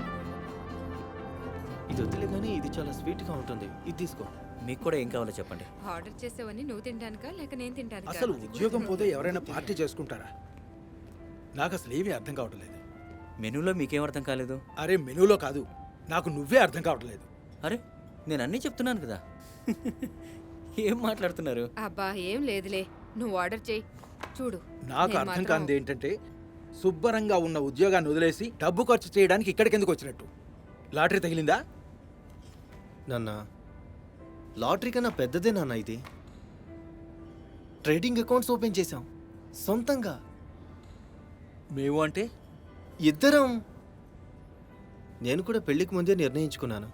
ఇది వదిలే కానీ ఇది చాలా స్వీట్గా ఉంటుంది. ఇది తీసుకో. మీకు కూడా ఏం కావాలో చెప్పండి. ఆర్డర్ చేసేవని నువ్వు తింటానుకా లేక నేను తింటాను? అసలు ఉద్యోగం పోతే ఎవరైనా పార్టీ చేసుకుంటారా? నాకు అసలు ఏమీ అర్థం కావట్లేదు. మెనూలో మీకేం అర్థం కాలేదు? అరే మెనూలో కాదు, నాకు నువ్వే అర్థం కావట్లేదు. అరే నేను అన్నీ చెప్తున్నాను కదా. ఏం మాట్లాడుతున్నారు? అబ్బా ఏం లేదులే, నువ్వు ఆర్డర్ చేయి. చూడు నాకు నేను అర్థం మాత్రం- కానిది ఏంటంటే శుభ్రంగా ఉన్న ఉద్యోగాన్ని వదిలేసి డబ్బు ఖర్చు చేయడానికి ఇక్కడికి ఎందుకు వచ్చినట్టు? లాటరీ తగిలిందా? నాన్న లాటరీ కన్నా పెద్దదే నాన్న ఇది. ట్రేడింగ్ అకౌంట్స్ ఓపెన్ చేశాం సొంతంగా. మేము అంటే ఇద్దరం. నేను కూడా పెళ్లికి ముందే నిర్ణయించుకున్నాను,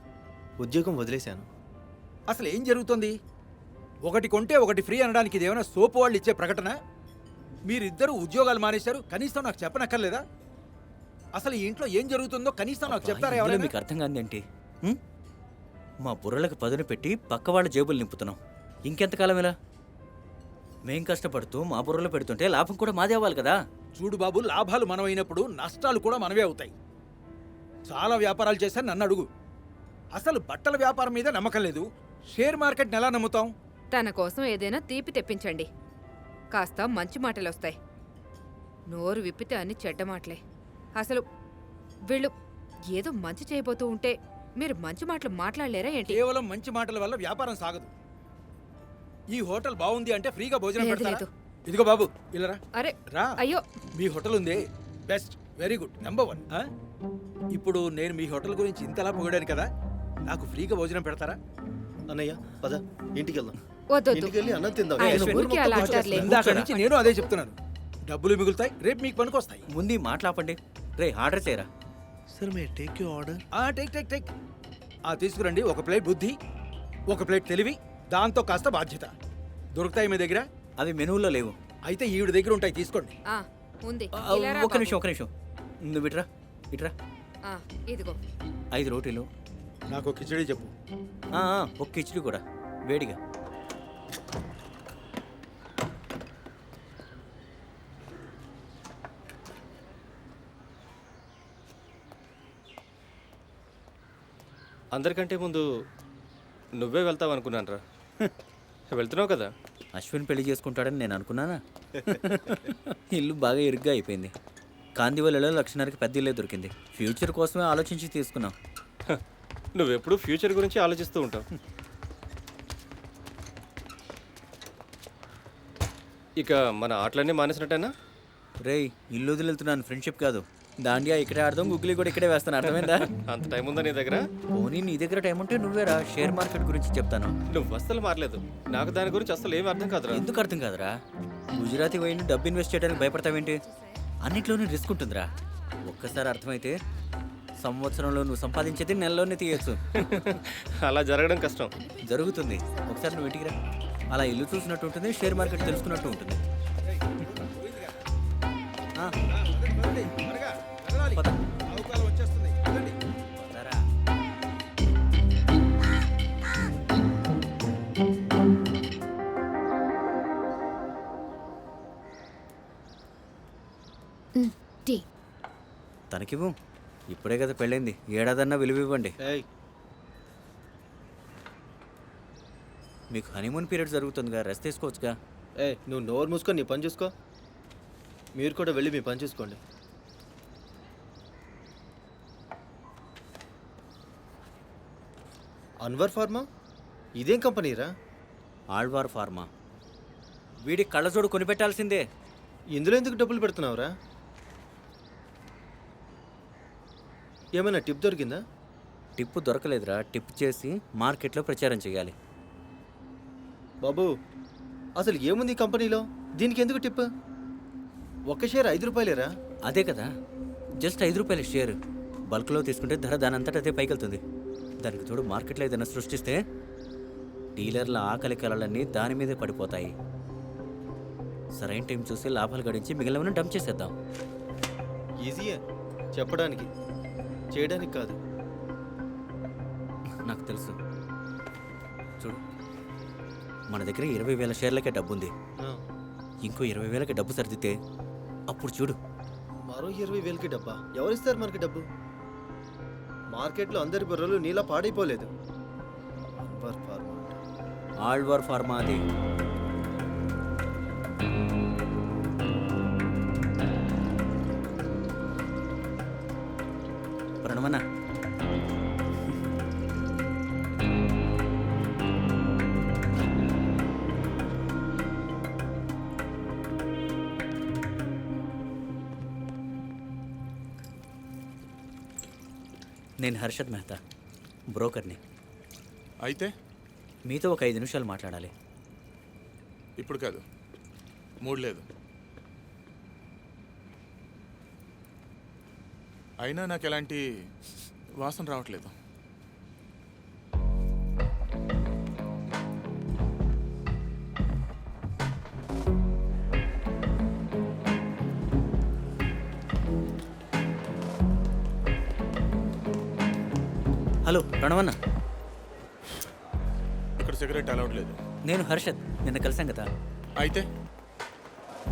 ఉద్యోగం వదిలేశాను. అసలు ఏం జరుగుతుంది? ఒకటి కొంటే ఒకటి ఫ్రీ అనడానికి ఇదేమైనా సోపు వాళ్ళు ఇచ్చే ప్రకటన? మీరిద్దరూ ఉద్యోగాలు మానేశారు, కనీసం నాకు చెప్పనక్కర్లేదా? అసలు ఈ ఇంట్లో ఏం జరుగుతుందో కనీసం నాకు చెప్తారా ఇందులో ఎవరైనా? మీకు అర్థం కాదు ఏంటి? మా బుర్రలకు పదును పెట్టి పక్క వాళ్ళ జేబులు నింపుతున్నాం. ఇంకెంతకాలం ఇలా? మేం కష్టపడుతూ మా బుర్రలో పెడుతుంటే లాభం కూడా మాదే అవ్వాలి కదా. చూడు బాబు, లాభాలు మనమైనప్పుడు నష్టాలు కూడా మనవే అవుతాయి. చాలా వ్యాపారాలు చేశాను, నన్ను అడుగు. అసలు బట్టల వ్యాపారం మీద నమ్మకం లేదు, షేర్ మార్కెట్ని ఎలా నమ్ముతాం? తన కోసం ఏదైనా తీపి తెప్పించండి, కాస్త మంచి మాటలు వస్తాయి. నోరు విప్పితే అన్ని చెడ్డ మాటలే. అసలు వీళ్ళు ఏదో మంచి చేయబోతూ ఉంటే మీరు మంచి మాటలు మాట్లాడలేరా ఏంటి? కేవలం మంచి మాటల వల్ల వ్యాపారం సాగదు. ఈ హోటల్ బాగుంది అంటే ఫ్రీగా భోజనం లేదు, పెడతారా? లేదు. ఇదిగో బాబు, ఇలా అరే రా. అయ్యో, మీ హోటల్ ఉంది, బెస్ట్, వెరీ గుడ్, నెంబర్ 1. ఇప్పుడు నేను మీ హోటల్ గురించి ఇంతలా పొగిడాను కదా, నాకు ఫ్రీగా భోజనం పెడతారా? అన్నయ్య పద ఇంటికి వెళ్దాం. వద్దొద్దు. ఇంటికి వెళ్ళి అన్నం తిందాం. ఆయన నేను ఊరికే అలా అంటారులే. ఇందాక నుంచి నేను అదే చెప్తున్నాను. డబ్బులు మిగులుతాయి, రేపు మీకు పనికొస్తాయి. ముందు మాట్లాపండి. రే ఆర్డర్ చేయరా. Sir may take you order. Take తీసుకురండి. ఒక ప్లేట్ బుద్ధి, ఒక ప్లేట్ తెలివి, దాంతో కాస్త బాధ్యత. దొరుకుతాయి మీ దగ్గర? అవి మెనూలో లేవు. అయితే ఈవిడ దగ్గర ఉంటాయి, తీసుకోండి. ఆ, ఉంది. ఆ, ఇలా రా ఒక్క నిమిషం, బాబు. ఒక్క నిమిషం. నువ్వు ఇట్రా, ఇట్రా. ఆ, ఇదిగో 5 రోటీలు. నాకు కిచడీ చెప్పు. ఒక కిచిడి కూడా వేడిగా. అందరికంటే ముందు నువ్వే వెళ్తావు అనుకున్నాను రా. వెళ్తున్నావు కదా. అశ్విన్ పెళ్లి చేసుకుంటాడని నేను అనుకున్నానా? ఇల్లు బాగా ఇరుగ్గా అయిపోయింది. కాందివల్లిలో లక్షన్నరకి పెద్ద ఇల్లే దొరికింది. ఫ్యూచర్ కోసమే ఆలోచించి తీసుకున్నాం. నువ్వెప్పుడు ఫ్యూచర్ గురించి ఆలోచిస్తూ ఉంటావు. ఇక మన ఆటలన్నీ మానేసినట్టేనా? రేయ్, ఇల్లు వదిలేళ్తున్నాను, ఫ్రెండ్షిప్ కాదు. దాండియా ఇక్కడే ఆడదాం, గుగ్గిలి కూడా ఇక్కడే వేస్తాను, అర్థమైందా? అంత టైం ఉందా నీ దగ్గర? పోనీ నీ దగ్గర టైం ఉంటే నువ్వేరా, షేర్ మార్కెట్ గురించి చెప్తాను. నువ్వు అస్సలు మారలేదు. నాకు దాని గురించి అసలు ఏమి అర్థం కాదురా. ఎందుకు అర్థం కాదురా? గుజరాతీ వైన్ డబ్బు ఇన్వెస్ట్ చేయడానికి భయపడతావేంటి? అన్నిట్లోనూ రిస్క్ ఉంటుందిరా. ఒక్కసారి అర్థమైతే సంవత్సరంలో నువ్వు సంపాదించేది నెలలోనే తీయచ్చు. అలా జరగడం కష్టం. జరుగుతుంది. ఒకసారి నువ్వు ఇంటికి రా. అలా ఇల్లు చూసినట్టు ఉంటుంది, షేర్ మార్కెట్ తెలుసుకున్నట్టు ఉంటుంది. పద. పదరా. టీ. తనకివ్వు. ఇప్పుడే కదా పెళ్ళైంది, ఏడాదన్నా విలువ ఇవ్వండి. మీకు హనీమూన్ పీరియడ్ జరుగుతుందిగా, రెస్ట్ తీసుకోవచ్చుగా. నువ్వు నోరు మూసుకొని నీ పని చూసుకో. మీరు కూడా వెళ్ళి మీ పని చూసుకోండి. అన్వర్ ఫార్మా ఇదేం కంపెనీరా? ఆళ్వార్ ఫార్మా. వీడి కళ్ళజోడు కొనిపెట్టాల్సిందే. ఇందులో ఎందుకు డబ్బులు పెడుతున్నావురా? ఏమైనా టిప్ దొరికిందా? టిప్పు దొరకలేదురా. టిప్ చేసి మార్కెట్లో ప్రచారం చేయాలి. బాబు అసలు ఏముంది ఈ కంపెనీలో? దీనికి ఎందుకు టిప్? ఒక్క షేర్ 5 రూపాయలేరా? అదే కదా, జస్ట్ 5 రూపాయల షేర్. బల్క్లో తీసుకుంటే ధర దానంతట అదే పైకెళ్తుంది. దానికి తోడు మార్కెట్లో ఏదైనా సృష్టిస్తే డీలర్ల ఆకలి కలలన్నీ దాని మీదే పడిపోతాయి. సరైన టైం చూసి లాభాలు గడించి మిగిలినవన్నీ డంప్ చేసేద్దాం. ఈజీయే చెప్పడానికి, చేయడానికి కాదు. నాకు తెలుసు. చూడు, మన దగ్గర 20,000 షేర్లకే డబ్బుంది. ఇంకో 20,000కి డబ్బు సర్దితే అప్పుడు చూడు. మరో 20,000కి డబ్బా? ఎవరిస్తారు మనకి డబ్బు? మార్కెట్లో అందరి బుర్రలు నీలా పాడైపోలేదు. ఆల్వర్ ఫార్మా అది. ప్రణవనా, నేను హర్షద్ మెహతా, బ్రోకర్ని. అయితే మీతో ఒక 5 నిమిషాలు మాట్లాడాలి. ఇప్పుడు కాదు, మూడ్ లేదు. అయినా నాకు ఎలాంటి వాసన రావట్లేదు. హలో ప్రణవన్న, ఇక్కడ సిగరెట్ అలౌడ్ లేదు. నేను హర్షద్, నిన్న కలిసాం కదా. అయితే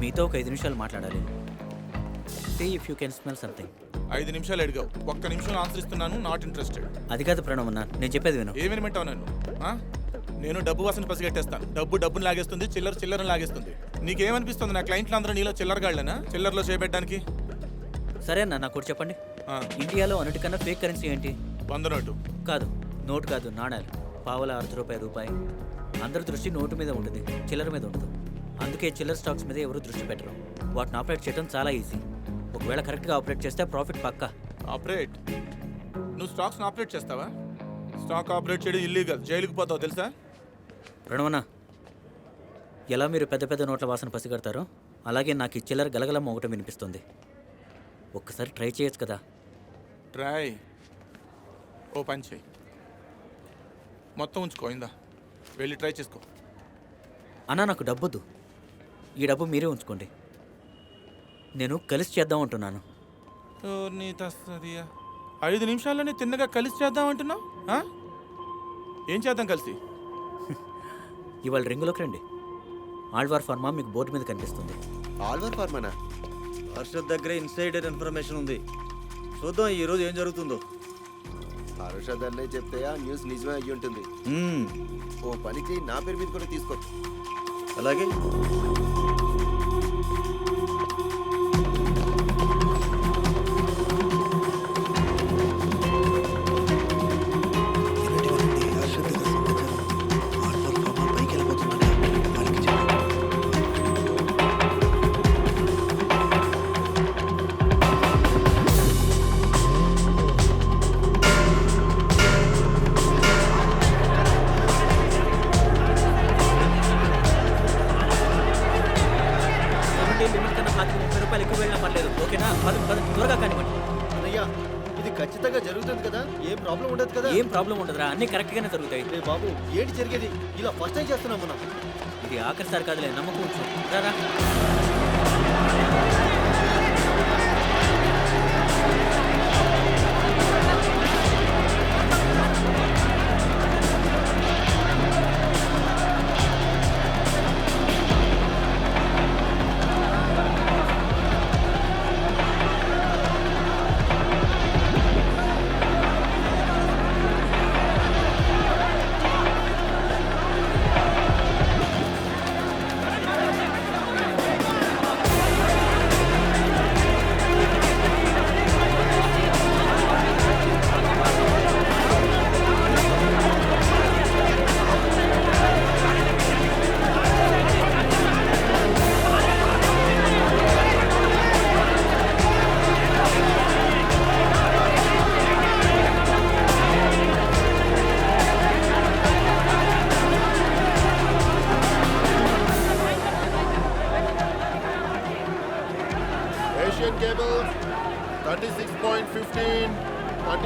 మీతో ఒక 5 నిమిషాలు మాట్లాడాలి. Say if you can smell something. 5 నిమిషాలు అడిగావు, ఒక్క నిమిషం ఆన్సర్ ఇస్తున్నాను. Not interested. అది కాదు ప్రణవన్న, నేను చెప్పేది విను. ఏమి వినమంటావు నన్ను? నేను డబ్బు వాసన పసిగట్టేస్తాను. డబ్బును లాగేస్తుంది, చిల్లరను లాగేస్తుంది. నీకేమనిపిస్తుంది? నా క్లయింట్లు అందరూ నీలో చిల్లరగాళ్ళనా? చిల్లరలో చేయబెట్టడానికి? సరే అన్న, నాకు ఒకటి చెప్పండి. ఇండియాలో అన్నిటికన్నా ఫేక్ కరెన్సీ ఏంటి? 100 నోటు. కాదు, నోటు కాదు, నాణాలు. పావల, ₹1 రూపాయి. అందరి దృష్టి నోటు మీద ఉంటుంది, చిల్లర మీద ఉండదు. అందుకే చిల్లర స్టాక్స్ మీద ఎవరు దృష్టి పెట్టరు. వాటిని ఆపరేట్ చేయడం చాలా ఈజీ. ఒకవేళ కరెక్ట్గా ఆపరేట్ చేస్తే ప్రాఫిట్ పక్కా. ఆపరేట్? నువ్వు స్టాక్స్ని ఆపరేట్ చేస్తావా? స్టాక్ ఆపరేట్ చేయడం ఇల్లీగల్, జైలుకి పోతావు తెలుసా? ప్రణవన్న, ఎలా మీరు పెద్ద పెద్ద నోట్ల వాసన పసిగడతారో అలాగే నాకు ఈ చిల్లర గలగల మోగటం వినిపిస్తుంది. ఒక్కసారి ట్రై చేయొచ్చు కదా. ట్రై? ఓ పని చేయి, మొత్తం ఉంచుకో. ఇందా వెళ్ళి ట్రై చేసుకో. అన్నా, నాకు డబ్బొద్దు. ఈ డబ్బు మీరే ఉంచుకోండి. నేను కలిసి చేద్దాం అంటున్నాను. నీ తస్సదియా, 5 నిమిషాల్లోనే తిన్నగా కలిసి చేద్దాం అంటున్నావు? ఏం చేద్దాం కలిసి? ఇవాళ రింగులోకి రండి. ఆల్వార్ ఫార్మా మీకు బోర్డు మీద కనిపిస్తుంది. ఆల్వర్ ఫార్మానా? హర్షద్ దగ్గర ఇన్సైడర్ ఇన్ఫర్మేషన్ ఉంది. చూద్దాం ఈరోజు ఏం జరుగుతుందో. హర్షద్ అనే చెప్తే ఆ న్యూస్ నిజమే అయ్యి ఉంటుంది. ఓ పనికి నా పేరు మీద కూడా తీసుకో. అలాగే ₹30 ఎక్కువ వెళ్ళినా పర్లేదు, ఓకేనా? త్వరగా కానివ్వండి. అన్నయ్య, ఇది ఖచ్చితంగా జరుగుతుంది కదా? ఏం ప్రాబ్లం ఉండదు కదా? ఏం ప్రాబ్లం ఉండదురా, అన్నీ కరెక్ట్గానే జరుగుతాయి. రే బాబు, ఏంటి జరిగేది? ఇలా ఫస్ట్ టైం చేస్తున్నాం మనం. ఇది ఆఖరిసారి కాదులే, నమ్మకం ఉంచు. రారా.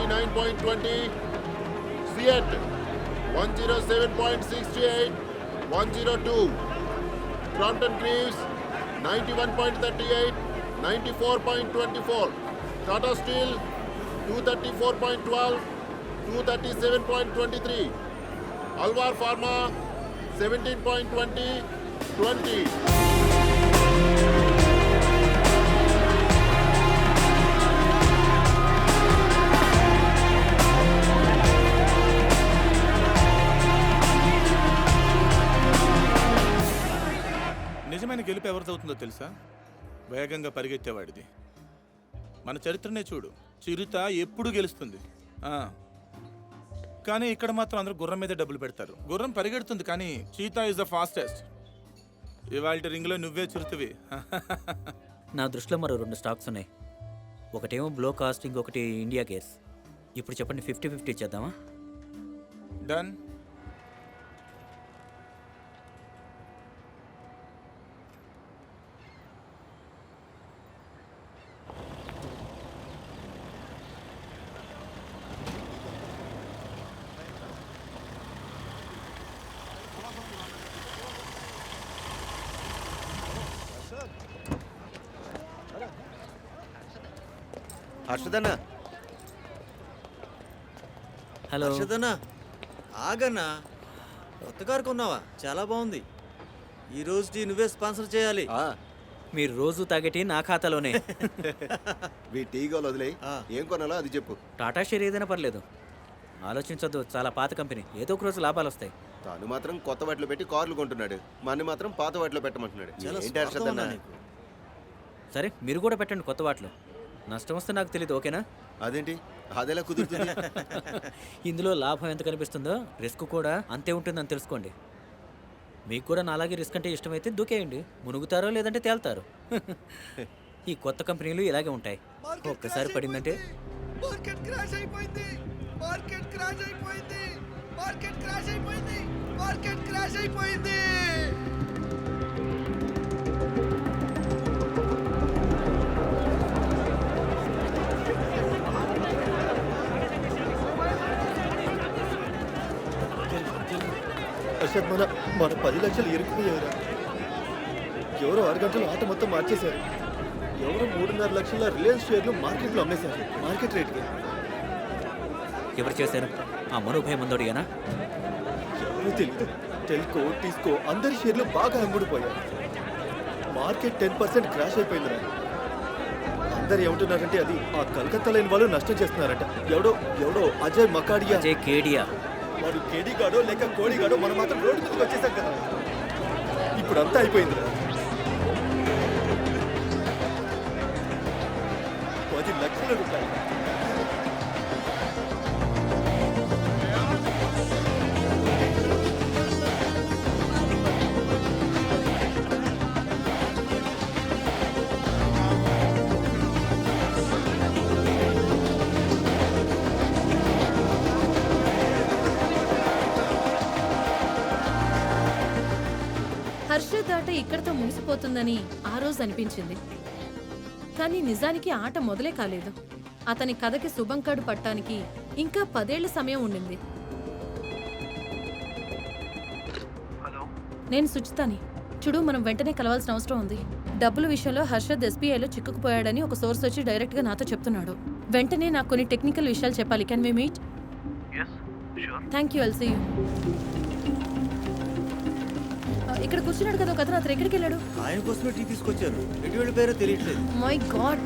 199.20. Fiat 107.68. 102. Crompton Greaves 91.38. 94.24. Tata Steel 234.12. 237.23. Alvar Pharma 17.20. 20. నిజమైన గెలుపు ఎవరిదవుతుందో తెలుసా? వేగంగా పరిగెత్తేవాడిది. మన చరిత్రనే చూడు, చిరుత ఎప్పుడు గెలుస్తుంది. కానీ ఇక్కడ మాత్రం అందరూ గుర్రం మీద డబ్బులు పెడతారు. గుర్రం పరిగెడుతుంది కానీ చీతా ఇస్ ద ఫాస్టెస్ట్. ఇవాళ రింగ్లో నువ్వే చిరుతవి. నా దృష్టిలో మరో 2 స్టాక్స్ ఉన్నాయి. ఒకటేమో బ్లో కాస్ట్, ఇంకొకటి ఇండియా గేర్స్. ఇప్పుడు చెప్పండి, 50-50 ఇచ్చేద్దామా? డన్. హర్షదన్న, హలో. హర్షదన్న, ఆగన్నా. కొత్త కారు కొన్నావా? చాలా బాగుంది. ఈ రోజుకి నువ్వే స్పాన్సర్ చేయాలి. మీరు రోజు తాగేటి నా ఖాతాలోనే. వీ టీగోలు వదిలే, ఏం కొనాలో అది చెప్పు. టాటా షేర్ ఏదైనా పర్లేదు, ఆలోచించొద్దు. చాలా పాత కంపెనీ, ఏదో ఒక రోజు లాభాలు వస్తాయి. తాను మాత్రం కొత్త వాటిలో పెట్టి కార్లు కొంటున్నాడు, మన మాత్రం పాత వాటిలో పెట్టమంటున్నాడు. ఏంటి హర్షదన్న? సరే, మీరు కూడా పెట్టండి కొత్త వాటిలో. నష్టం వస్తే నాకు తెలియదు, ఓకేనా? అదేంటి, అదెలా కుదురుతుంది? ఇందులో లాభం ఎంత కనిపిస్తుందో రిస్క్ కూడా అంతే ఉంటుందని తెలుసుకోండి. మీకు కూడా నాలాగే రిస్క్ అంటే ఇష్టమైతే దూకేయండి. మునుగుతారో లేదంటే తేల్తారు. ఈ కొత్త కంపెనీలు ఇలాగే ఉంటాయి. ఒక్కసారి పడిందంటే మార్కెట్ క్రాష్ అయిపోయింది. మార్కెట్ క్రాష్ అయిపోయింది. మార్కెట్ క్రాష్ అయిపోయింది. మార్కెట్ క్రాష్ అయిపోయింది. అశోక్, మన 10 లక్షలు ఇరుక్కుపోయారు. ఎవరో 6 గంటలు ఆట మొత్తం మార్చేశారు. ఎవరో 3.5 లక్షల రిలయన్స్ షేర్లు మార్కెట్లో అమ్మేశారు, మార్కెట్ రేట్కి. ఎవరు చేశారు? ఆ మనోభయ మందోడిగానా? ఎవరో తెలియదు. టెల్కో, టిస్కో అందరి షేర్లు బాగా అమ్ముడుపోయారు. మార్కెట్ 10% క్రాష్ అయిపోయింది. అందరు ఏమంటున్నారంటే అది ఆ కలకత్తా లేని వాళ్ళు నష్టం చేస్తున్నారట. ఎవడో అజయ్ మకాడియా, అజయ్ కేడియా, వాడు కేడీగాడో లేక కోడిగాడో, మనం మాత్రం రోడ్డు మీదకి వచ్చేసాం కదా. ఇప్పుడు అంతా అయిపోయింది. 10 లక్షల రూపాయలు. హర్షద్ ఆట ఇక్కడితో ముగిసిపోతుందని ఆ రోజు అనిపించింది. కానీ నిజానికి ఆట మొదలే కాలేదు. అతని కథకి శుభంకాడు పట్టానికి ఇంకా 10 ఏళ్ల సమయం ఉండింది. నేను సుచితాని. చూడు, మనం వెంటనే కలవాల్సిన అవసరం ఉంది. డబ్బుల విషయంలో హర్షద్ SBIలో చిక్కుకుపోయాడని ఒక సోర్స్ వచ్చి డైరెక్ట్గా నాతో చెప్తున్నాడు. వెంటనే నాకు కొన్ని టెక్నికల్ విషయాలు చెప్పాలి. Can we meet? Thank you. I'll see you. ఇక్కడ కూర్చున్నాడు కదా ఒక అతను, అతను ఎక్కడికి వెళ్ళాడు? ఆయన కోసమే టీ తీసుకొచ్చారు. ఎటు వెళ్ళిపోయారో తెలియట్లేదు. My God.